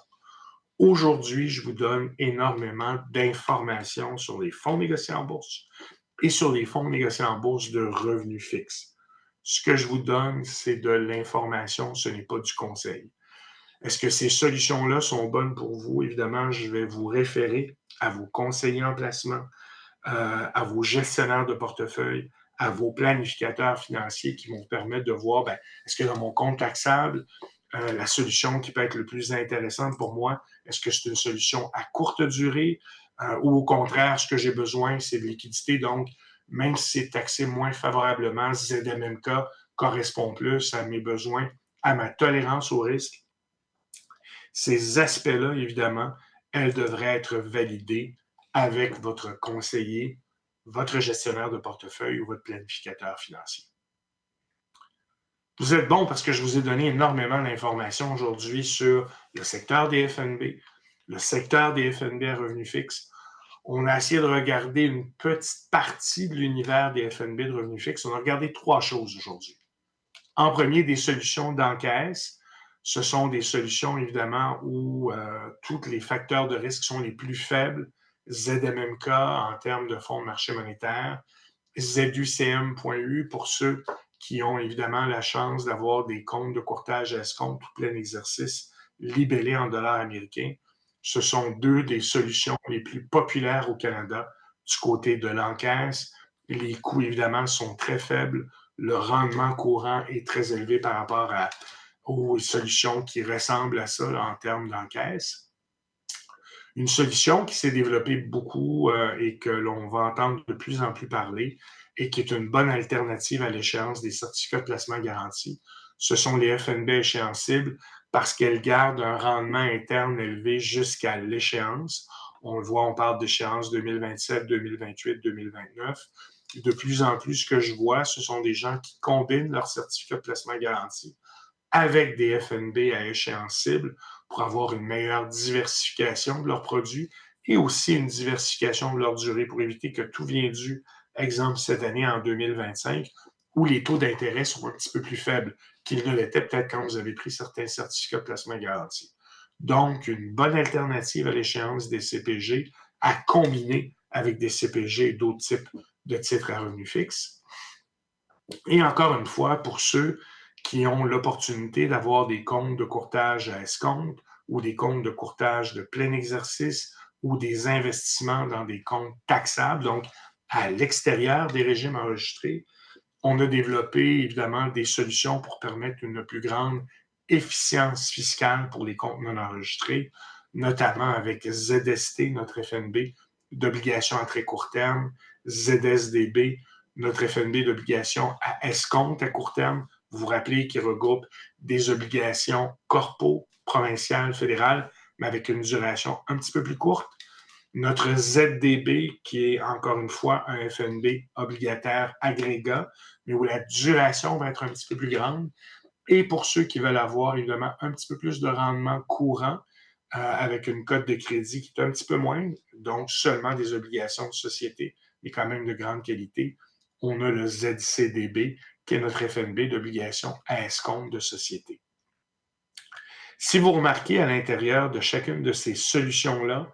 Aujourd'hui, je vous donne énormément d'informations sur les fonds négociés en bourse et sur les fonds négociés en bourse de revenus fixes. Ce que je vous donne, c'est de l'information, ce n'est pas du conseil. Est-ce que ces solutions-là sont bonnes pour vous? Évidemment, je vais vous référer à vos conseillers en placement, à vos gestionnaires de portefeuille, à vos planificateurs financiers qui vont vous permettre de voir, ben, est-ce que dans mon compte taxable, la solution qui peut être le plus intéressante pour moi, est-ce que c'est une solution à courte durée ou au contraire, ce que j'ai besoin, c'est de liquidité. Donc, même si c'est taxé moins favorablement, ZMMK correspond plus à mes besoins, à ma tolérance au risque. Ces aspects-là, évidemment, elles devraient être validées avec votre conseiller, votre gestionnaire de portefeuille ou votre planificateur financier. Vous êtes bon parce que je vous ai donné énormément d'informations aujourd'hui sur le secteur des FNB, le secteur des FNB à revenus fixes. On a essayé de regarder une petite partie de l'univers des FNB de revenus fixes. On a regardé 3 choses aujourd'hui. En premier, des solutions d'encaisse. Ce sont des solutions, évidemment, où tous les facteurs de risque sont les plus faibles. ZMMK en termes de fonds de marché monétaire, ZUCM.U pour ceux qui ont évidemment la chance d'avoir des comptes de courtage à escompte tout plein exercice libellés en dollars américains. Ce sont 2 des solutions les plus populaires au Canada du côté de l'encaisse. Les coûts, évidemment, sont très faibles le rendement courant est très élevé par rapport aux solutions qui ressemblent à ça là, en termes d'encaisse. Une solution qui s'est développée beaucoup et que l'on va entendre de plus en plus parler et qui est une bonne alternative à l'échéance des certificats de placement garantis, ce sont les FNB échéancibles parce qu'elles gardent un rendement interne élevé jusqu'à l'échéance. On le voit, on parle d'échéance 2027, 2028, 2029. De plus en plus, ce que je vois, ce sont des gens qui combinent leurs certificats de placement garantis avec des FNB à échéance cible pour avoir une meilleure diversification de leurs produits et aussi une diversification de leur durée pour éviter que tout vienne dû, exemple cette année en 2025, où les taux d'intérêt sont un petit peu plus faibles qu'ils ne l'étaient peut-être quand vous avez pris certains certificats de placement garantis. Donc, une bonne alternative à l'échéance des CPG à combiner avec des CPG et d'autres types de titres à revenus fixes. Et encore une fois, pour ceux qui ont l'opportunité d'avoir des comptes de courtage à escompte ou des comptes de courtage de plein exercice ou des investissements dans des comptes taxables, donc à l'extérieur des régimes enregistrés, on a développé évidemment des solutions pour permettre une plus grande efficience fiscale pour les comptes non enregistrés, notamment avec ZST, notre FNB d'obligations à très court terme, ZSDB, notre FNB d'obligations à escompte à court terme. Vous vous rappelez qui regroupe des obligations corpo, provinciales, fédérales, mais avec une duration un petit peu plus courte. Notre ZDB, qui est encore une fois un FNB obligataire agrégat, mais où la duration va être un petit peu plus grande. Et pour ceux qui veulent avoir évidemment un petit peu plus de rendement courant, avec une cote de crédit qui est un petit peu moindre, donc seulement des obligations de société, mais quand même de grande qualité, on a le ZCDB, qui est notre FNB d'obligations à escompte de société. Si vous remarquez à l'intérieur de chacune de ces solutions-là,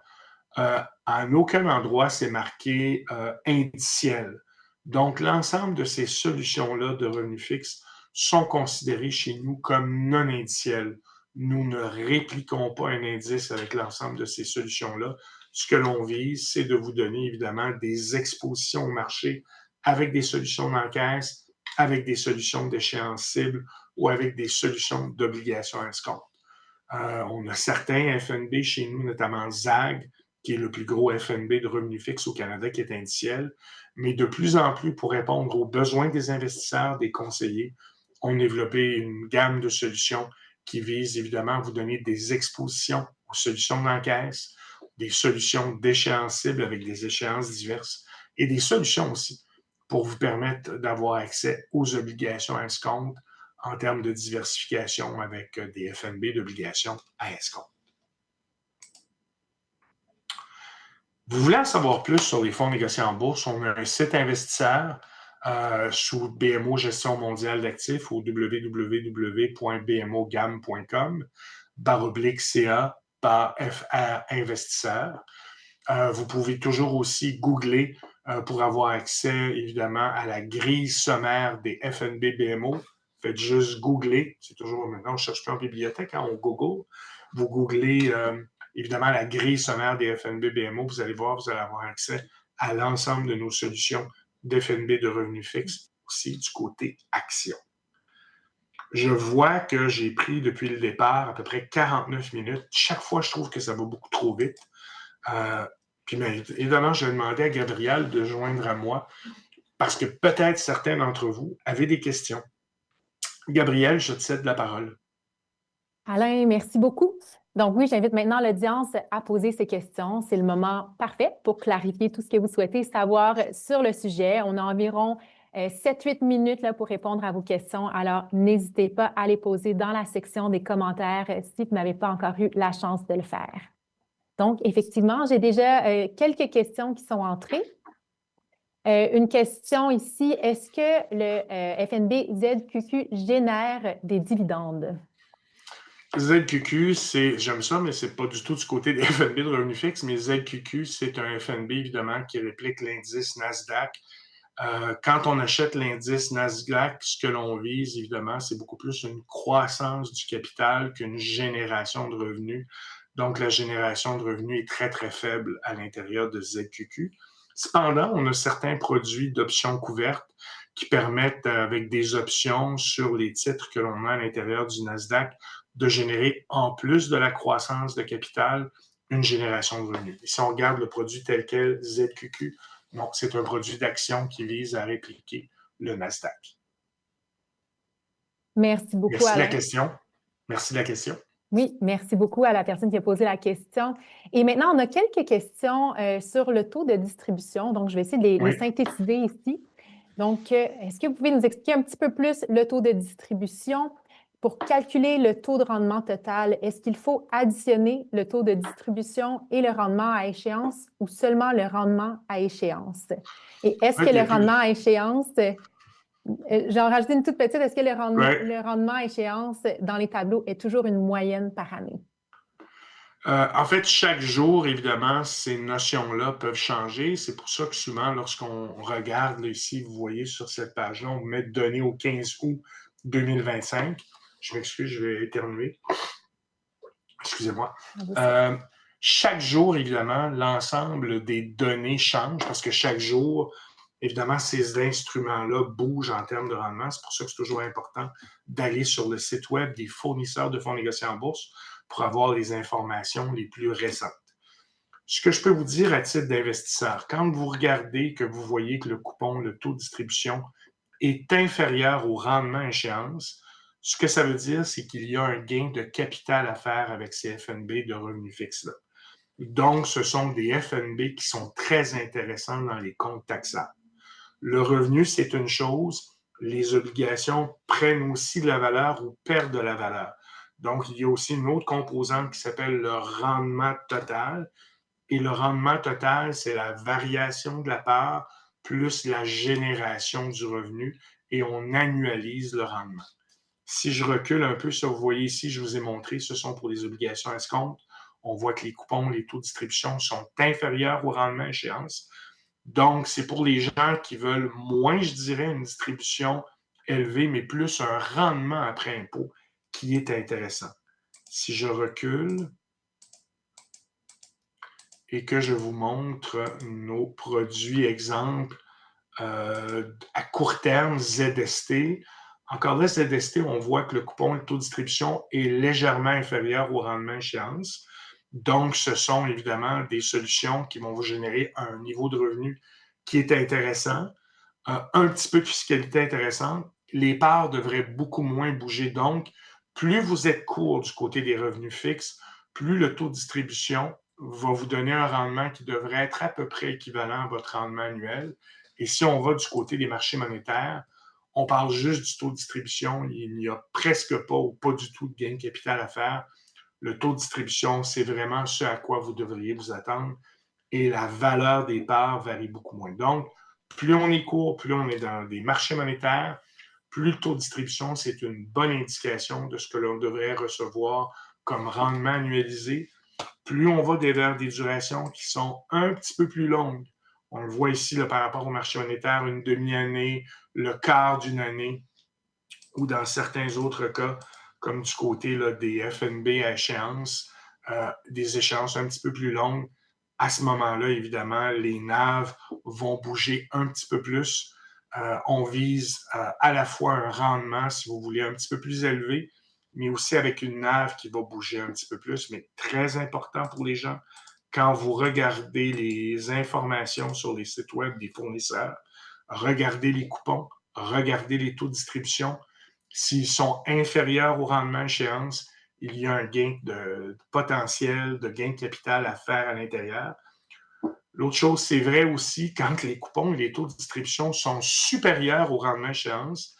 en aucun endroit, c'est marqué indiciel. Donc, l'ensemble de ces solutions-là de revenus fixes sont considérées chez nous comme non indicielles. Nous ne répliquons pas un indice avec l'ensemble de ces solutions-là. Ce que l'on vise, c'est de vous donner évidemment des expositions au marché avec des solutions d'encaisse, avec des solutions d'échéance cible ou avec des solutions d'obligations à escompte. On a certains FNB chez nous, notamment ZAG, qui est le plus gros FNB de revenus fixes au Canada, qui est indiciel. Mais de plus en plus, pour répondre aux besoins des investisseurs, des conseillers, on a développé une gamme de solutions qui visent évidemment à vous donner des expositions aux solutions d'encaisse, des solutions d'échéance cible avec des échéances diverses et des solutions aussi pour vous permettre d'avoir accès aux obligations à escompte en termes de diversification avec des FNB d'obligations à escompte. Vous voulez en savoir plus sur les fonds négociés en bourse? On a un site investisseur sous BMO Gestion mondiale d'actifs au www.bmogam.com /CA FR investisseur. Vous pouvez toujours aussi googler pour avoir accès évidemment à la grille sommaire des FNB BMO. Faites juste googler. C'est toujours maintenant, on ne cherche plus en bibliothèque, hein, on Google. Vous googlez évidemment la grille sommaire des FNB BMO. Vous allez voir, vous allez avoir accès à l'ensemble de nos solutions d'FNB de revenus fixes, aussi du côté action. Je vois que j'ai pris depuis le départ à peu près 49 minutes. Chaque fois, je trouve que ça va beaucoup trop vite. Puis bien, évidemment, je vais demander à Gabriel de joindre à moi parce que peut-être certains d'entre vous avaient des questions. Gabriel, je te cède la parole. Alain, merci beaucoup. Donc oui, j'invite maintenant l'audience à poser ses questions. C'est le moment parfait pour clarifier tout ce que vous souhaitez savoir sur le sujet. On a environ 7-8 minutes là, pour répondre à vos questions. Alors, n'hésitez pas à les poser dans la section des commentaires si vous n'avez pas encore eu la chance de le faire. Donc, effectivement, j'ai déjà quelques questions qui sont entrées. Une question ici, est-ce que le FNB ZQQ génère des dividendes? ZQQ, j'aime ça, mais c'est pas du tout du côté des FNB de revenus fixes, mais ZQQ, c'est un FNB, évidemment, qui réplique l'indice Nasdaq. Quand on achète l'indice Nasdaq, ce que l'on vise, évidemment, c'est beaucoup plus une croissance du capital qu'une génération de revenus. Donc, la génération de revenus est très, très faible à l'intérieur de ZQQ. Cependant, on a certains produits d'options couvertes qui permettent, avec des options sur les titres que l'on a à l'intérieur du Nasdaq, de générer, en plus de la croissance de capital, une génération de revenus. Et si on regarde le produit tel quel, ZQQ, non, c'est un produit d'action qui vise à répliquer le Nasdaq. Merci beaucoup, Merci de la Alain. question. Merci de la question. Oui, merci beaucoup à la personne qui a posé la question. Et maintenant, on a quelques questions sur le taux de distribution. Donc, je vais essayer de les Oui. synthétiser ici. Donc, est-ce que vous pouvez nous expliquer un petit peu plus le taux de distribution? Pour calculer le taux de rendement total, est-ce qu'il faut additionner le taux de distribution et le rendement à échéance ou seulement le rendement à échéance? Et est-ce Oui, que il y le a plus. rendement à échéance, j'en rajouté une toute petite, est-ce que Ouais. le rendement à échéance dans les tableaux est toujours une moyenne par année? En fait, chaque jour, évidemment, ces notions-là peuvent changer. C'est pour ça que souvent, lorsqu'on regarde là, ici, vous voyez sur cette page-là, on met données au 15 août 2025. Je m'excuse, je vais éternuer. Excusez-moi. Chaque jour, évidemment, l'ensemble des données change parce que chaque jour, évidemment, ces instruments-là bougent en termes de rendement. C'est pour ça que c'est toujours important d'aller sur le site web des fournisseurs de fonds négociés en bourse pour avoir les informations les plus récentes. Ce que je peux vous dire à titre d'investisseur, quand vous regardez que vous voyez que le coupon, le taux de distribution est inférieur au rendement à échéance, ce que ça veut dire, c'est qu'il y a un gain de capital à faire avec ces FNB de revenus fixes-là. Donc, ce sont des FNB qui sont très intéressants dans les comptes taxables. Le revenu, c'est une chose. Les obligations prennent aussi de la valeur ou perdent de la valeur. Donc, il y a aussi une autre composante qui s'appelle le rendement total. Et le rendement total, c'est la variation de la part plus la génération du revenu et on annualise le rendement. Si je recule un peu, ça vous voyez ici, je vous ai montré, ce sont pour les obligations à escompte. On voit que les coupons, les taux de distribution sont inférieurs au rendement à échéance. Donc, c'est pour les gens qui veulent moins, je dirais, une distribution élevée, mais plus un rendement après impôt qui est intéressant. Si je recule et que je vous montre nos produits exemples à court terme, ZST. Encore là, ZST, on voit que le coupon, le taux de distribution est légèrement inférieur au rendement échéance. Donc, ce sont évidemment des solutions qui vont vous générer un niveau de revenu qui est intéressant, un petit peu de fiscalité intéressante. Les parts devraient beaucoup moins bouger. Donc, plus vous êtes court du côté des revenus fixes, plus le taux de distribution va vous donner un rendement qui devrait être à peu près équivalent à votre rendement annuel. Et si on va du côté des marchés monétaires, on parle juste du taux de distribution. Il n'y a presque pas ou pas du tout de gain de capital à faire. Le taux de distribution, c'est vraiment ce à quoi vous devriez vous attendre. Et la valeur des parts varie beaucoup moins. Donc, plus on est court, plus on est dans des marchés monétaires, plus le taux de distribution, c'est une bonne indication de ce que l'on devrait recevoir comme rendement annualisé. Plus on va vers des durations qui sont un petit peu plus longues. On le voit ici là, par rapport au marché monétaire, une demi-année, le quart d'une année, ou dans certains autres cas, comme du côté là, des FNB à échéance, des échéances un petit peu plus longues. À ce moment-là, évidemment, les NAV vont bouger un petit peu plus. On vise à la fois un rendement, si vous voulez, un petit peu plus élevé, mais aussi avec une NAV qui va bouger un petit peu plus, mais très important pour les gens. Quand vous regardez les informations sur les sites web des fournisseurs, regardez les coupons, regardez les taux de distribution. S'ils sont inférieurs au rendement à échéance, il y a un gain de potentiel, de gain de capital à faire à l'intérieur. L'autre chose, c'est vrai aussi, quand les coupons et les taux de distribution sont supérieurs au rendement à échéance,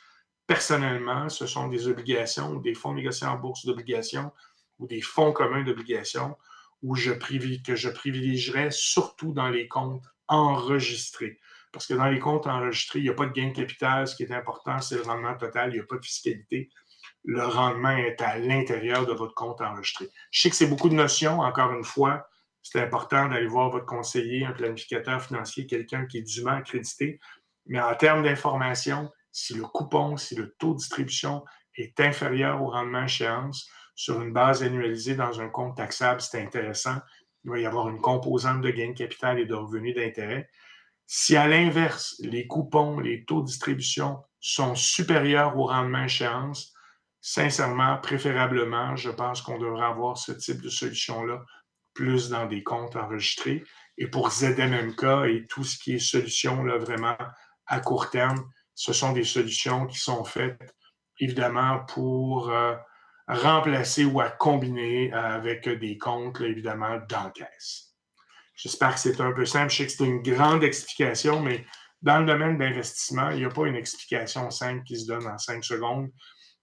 personnellement, ce sont des obligations ou des fonds négociés en bourse d'obligations ou des fonds communs d'obligations que je privilégierais surtout dans les comptes enregistrés. Parce que dans les comptes enregistrés, il n'y a pas de gain de capital. Ce qui est important, c'est le rendement total. Il n'y a pas de fiscalité. Le rendement est à l'intérieur de votre compte enregistré. Je sais que c'est beaucoup de notions. Encore une fois, c'est important d'aller voir votre conseiller, un planificateur financier, quelqu'un qui est dûment accrédité. Mais en termes d'information, si le coupon, si le taux de distribution est inférieur au rendement à échéance sur une base annualisée dans un compte taxable, c'est intéressant. Il va y avoir une composante de gain de capital et de revenus d'intérêt. Si à l'inverse, les coupons, les taux de distribution sont supérieurs au rendement échéance, sincèrement, préférablement, je pense qu'on devrait avoir ce type de solution-là plus dans des comptes enregistrés. Et pour ZMMK et tout ce qui est solution là, vraiment à court terme, ce sont des solutions qui sont faites évidemment pour remplacer ou à combiner avec des comptes, là, évidemment, d'encaisse. J'espère que c'est un peu simple. Je sais que c'est une grande explication, mais dans le domaine d'investissement, il n'y a pas une explication simple qui se donne en 5 secondes.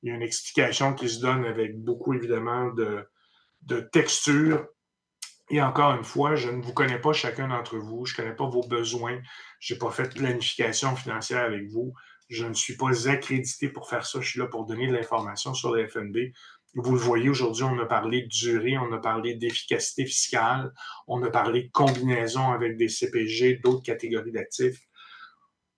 Il y a une explication qui se donne avec beaucoup, évidemment, de texture. Et encore une fois, je ne vous connais pas chacun d'entre vous. Je ne connais pas vos besoins. Je n'ai pas fait de planification financière avec vous. Je ne suis pas accrédité pour faire ça. Je suis là pour donner de l'information sur les FNB. Vous le voyez, aujourd'hui, on a parlé de durée, on a parlé d'efficacité fiscale, on a parlé de combinaison avec des CPG, d'autres catégories d'actifs.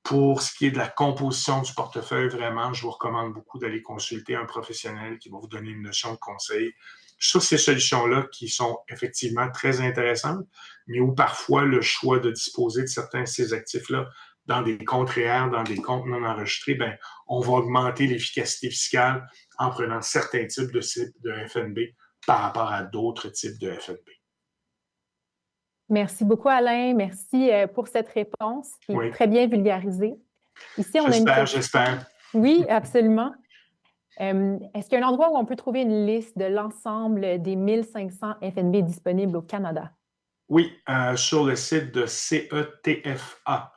Pour ce qui est de la composition du portefeuille, vraiment, je vous recommande beaucoup d'aller consulter un professionnel qui va vous donner une notion de conseil sur ces solutions-là qui sont effectivement très intéressantes, mais où parfois le choix de disposer de certains de ces actifs-là dans des comptes réels, dans des comptes non enregistrés, ben, on va augmenter l'efficacité fiscale en prenant certains types de FNB par rapport à d'autres types de FNB. Merci beaucoup, Alain. Merci pour cette réponse qui est Oui, très bien vulgarisée. Ici, on a une j'espère, question. j'espère. Oui, absolument. Est-ce qu'il y a un endroit où on peut trouver une liste de l'ensemble des 1500 FNB disponibles au Canada? Oui, sur le site de CETFA.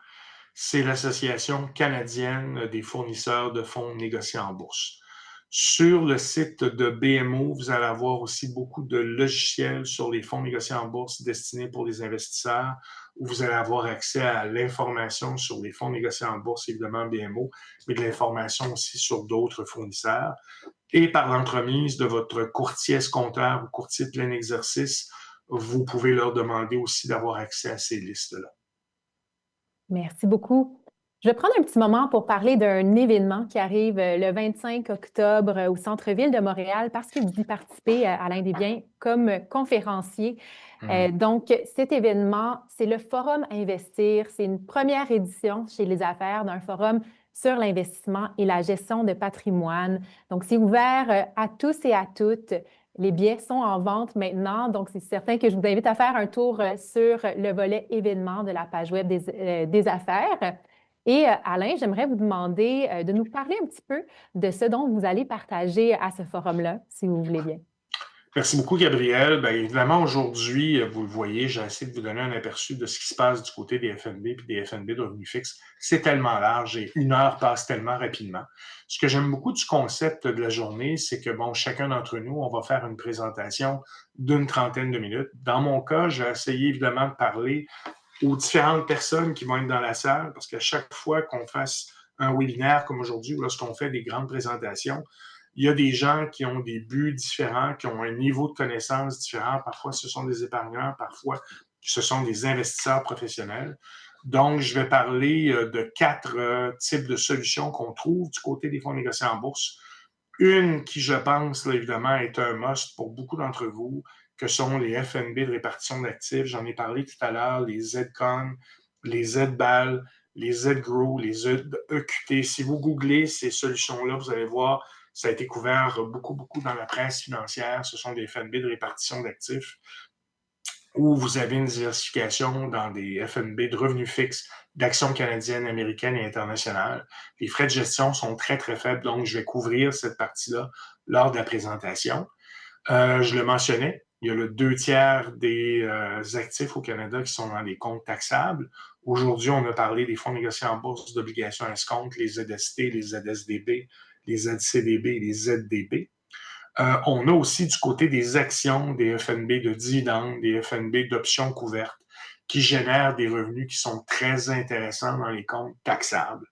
C'est l'Association canadienne des fournisseurs de fonds négociés en bourse. Sur le site de BMO, vous allez avoir aussi beaucoup de logiciels sur les fonds négociés en bourse destinés pour les investisseurs, où vous allez avoir accès à l'information sur les fonds négociés en bourse, évidemment BMO, mais de l'information aussi sur d'autres fournisseurs. Et par l'entremise de votre courtier escompteur ou courtier de plein exercice, vous pouvez leur demander aussi d'avoir accès à ces listes-là. Merci beaucoup. Je vais prendre un petit moment pour parler d'un événement qui arrive le 25 octobre au centre-ville de Montréal parce que vous y participez, Alain Desbiens, comme conférencier. Donc, cet événement, c'est le Forum Investir. C'est une première édition chez Les Affaires d'un forum sur l'investissement et la gestion de patrimoine. Donc, c'est ouvert à tous et à toutes. Les billets sont en vente maintenant, donc c'est certain que je vous invite à faire un tour sur le volet événements de la page web des affaires. Et Alain, j'aimerais vous demander de nous parler un petit peu de ce dont vous allez partager à ce forum-là, si vous voulez bien. Merci beaucoup, Gabriel. Bien, évidemment, aujourd'hui, vous le voyez, j'ai essayé de vous donner un aperçu de ce qui se passe du côté des FNB et des FNB de revenus fixes. C'est tellement large et une heure passe tellement rapidement. Ce que j'aime beaucoup du concept de la journée, c'est que, bon, chacun d'entre nous, on va faire une présentation d'une trentaine de minutes. Dans mon cas, j'ai essayé évidemment de parler aux différentes personnes qui vont être dans la salle, parce qu'à chaque fois qu'on fasse un webinaire comme aujourd'hui, ou lorsqu'on fait des grandes présentations, il y a des gens qui ont des buts différents, qui ont un niveau de connaissance différent. Parfois, ce sont des épargnants, parfois, ce sont des investisseurs professionnels. Donc, je vais parler de 4 types de solutions qu'on trouve du côté des fonds négociés en bourse. Une qui, je pense, là, évidemment, est un must pour beaucoup d'entre vous, que sont les FNB de répartition d'actifs. J'en ai parlé tout à l'heure, les ZCON, les ZBAL, les ZGROW, les EQT. Si vous googlez ces solutions-là, vous allez voir, ça a été couvert beaucoup, beaucoup dans la presse financière. Ce sont des FNB de répartition d'actifs où vous avez une diversification dans des FNB de revenus fixes d'actions canadiennes, américaines et internationales. Les frais de gestion sont très, très faibles, donc je vais couvrir cette partie-là lors de la présentation. Je le mentionnais, il y a le 2 tiers des actifs au Canada qui sont dans des comptes taxables. Aujourd'hui, on a parlé des fonds négociés en bourse d'obligations à escompte, les ZST, les ZSDB, les ZCDB et les ZDB. On a aussi du côté des actions, des FNB de dividendes, des FNB d'options couvertes qui génèrent des revenus qui sont très intéressants dans les comptes taxables.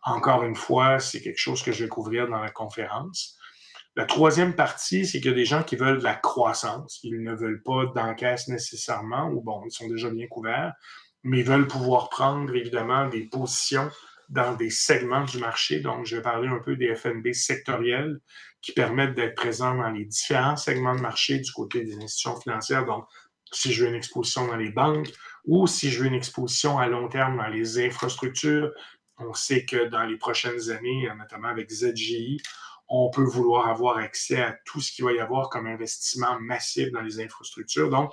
Encore une fois, c'est quelque chose que je vais couvrir dans la conférence. La troisième partie, c'est qu'il y a des gens qui veulent de la croissance. Ils ne veulent pas d'encaisse nécessairement, ou bon, ils sont déjà bien couverts, mais ils veulent pouvoir prendre évidemment des positions dans des segments du marché. Donc, je vais parler un peu des FNB sectoriels qui permettent d'être présents dans les différents segments de marché du côté des institutions financières. Donc, si je veux une exposition dans les banques ou si je veux une exposition à long terme dans les infrastructures. On sait que dans les prochaines années, notamment avec ZGI, on peut vouloir avoir accès à tout ce qu'il va y avoir comme investissement massif dans les infrastructures. Donc,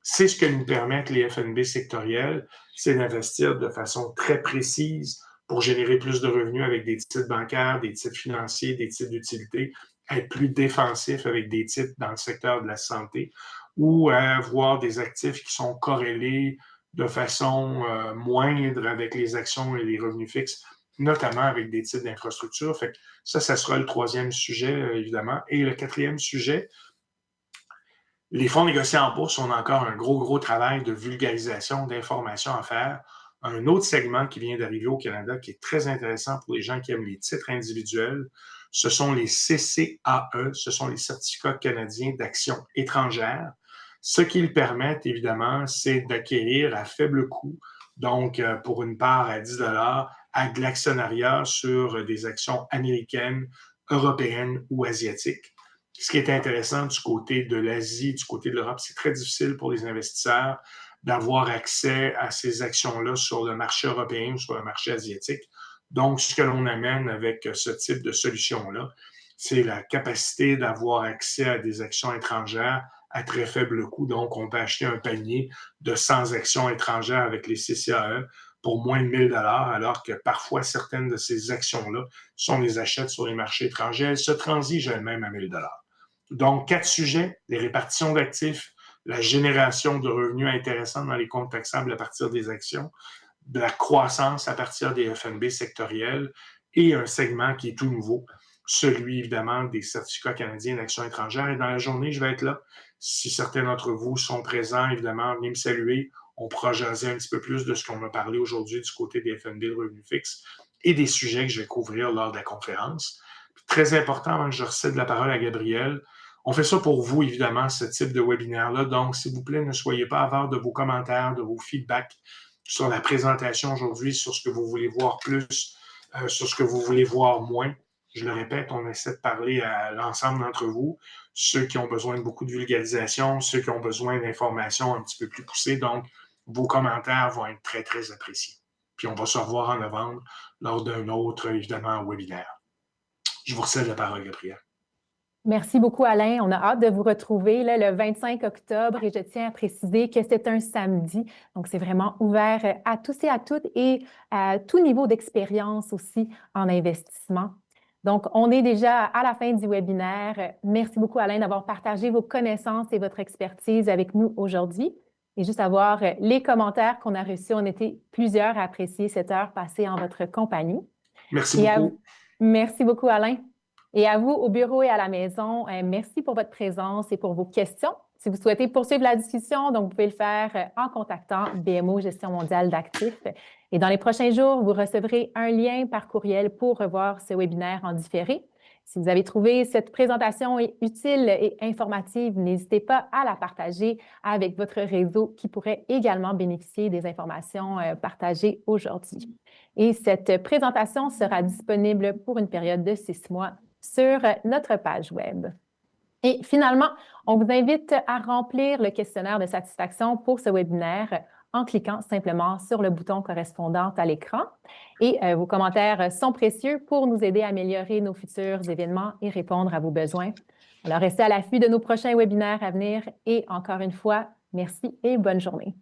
c'est ce que nous permettent les FNB sectoriels, c'est d'investir de façon très précise pour générer plus de revenus avec des titres bancaires, des titres financiers, des titres d'utilité, être plus défensif avec des titres dans le secteur de la santé ou avoir des actifs qui sont corrélés de façon moindre avec les actions et les revenus fixes, notamment avec des titres d'infrastructure. Fait que ça sera le troisième sujet, évidemment. Et le quatrième sujet, les fonds négociés en bourse ont encore un gros travail de vulgarisation, d'information à faire. Un autre segment qui vient d'arriver au Canada qui est très intéressant pour les gens qui aiment les titres individuels, ce sont les CCAE, ce sont les certificats canadiens d'actions étrangères. Ce qu'ils permettent, évidemment, c'est d'acquérir à faible coût, donc pour une part à 10 à de l'actionnariat sur des actions américaines, européennes ou asiatiques. Ce qui est intéressant du côté de l'Asie, du côté de l'Europe, c'est très difficile pour les investisseurs d'avoir accès à ces actions-là sur le marché européen ou sur le marché asiatique. Donc, ce que l'on amène avec ce type de solution-là, c'est la capacité d'avoir accès à des actions étrangères à très faible coût. Donc, on peut acheter un panier de 100 actions étrangères avec les CCAE pour moins de 1 000 alors que parfois, certaines de ces actions-là, si on les achète sur les marchés étrangers, elles se transigent elles-mêmes à 1 000 Donc, 4 sujets, les répartitions d'actifs, la génération de revenus intéressants dans les comptes taxables à partir des actions, de la croissance à partir des FNB sectoriels et un segment qui est tout nouveau, celui évidemment des certificats canadiens d'actions étrangères. Et dans la journée, je vais être là. Si certains d'entre vous sont présents, évidemment, venez me saluer. On pourra jaser un petit peu plus de ce qu'on a parlé aujourd'hui du côté des FNB de revenus fixes et des sujets que je vais couvrir lors de la conférence. Puis, très important, avant que je recède la parole à Gabriel, on fait ça pour vous, évidemment, ce type de webinaire-là. Donc, s'il vous plaît, ne soyez pas avare de vos commentaires, de vos feedbacks sur la présentation aujourd'hui, sur ce que vous voulez voir plus, sur ce que vous voulez voir moins. Je le répète, on essaie de parler à l'ensemble d'entre vous, ceux qui ont besoin de beaucoup de vulgarisation, ceux qui ont besoin d'informations un petit peu plus poussées. Donc, vos commentaires vont être très appréciés. Puis, on va se revoir en novembre lors d'un autre, évidemment, webinaire. Je vous recède la parole, Gabriel. Merci beaucoup, Alain. On a hâte de vous retrouver là, le 25 octobre et je tiens à préciser que c'est un samedi. Donc, c'est vraiment ouvert à tous et à toutes et à tout niveau d'expérience aussi en investissement. Donc, on est déjà à la fin du webinaire. Merci beaucoup, Alain, d'avoir partagé vos connaissances et votre expertise avec nous aujourd'hui. Et juste à voir les commentaires qu'on a reçus, on était plusieurs à apprécier cette heure passée en votre compagnie. Merci beaucoup. Merci beaucoup, Alain. Et à vous, au bureau et à la maison, merci pour votre présence et pour vos questions. Si vous souhaitez poursuivre la discussion, donc vous pouvez le faire en contactant BMO Gestion mondiale d'actifs. Et dans les prochains jours, vous recevrez un lien par courriel pour revoir ce webinaire en différé. Si vous avez trouvé cette présentation utile et informative, n'hésitez pas à la partager avec votre réseau qui pourrait également bénéficier des informations partagées aujourd'hui. Et cette présentation sera disponible pour une période de 6 mois sur notre page Web. Et finalement, on vous invite à remplir le questionnaire de satisfaction pour ce webinaire en cliquant simplement sur le bouton correspondant à l'écran. Et vos commentaires sont précieux pour nous aider à améliorer nos futurs événements et répondre à vos besoins. Alors, restez à l'affût de nos prochains webinaires à venir et encore une fois, merci et bonne journée.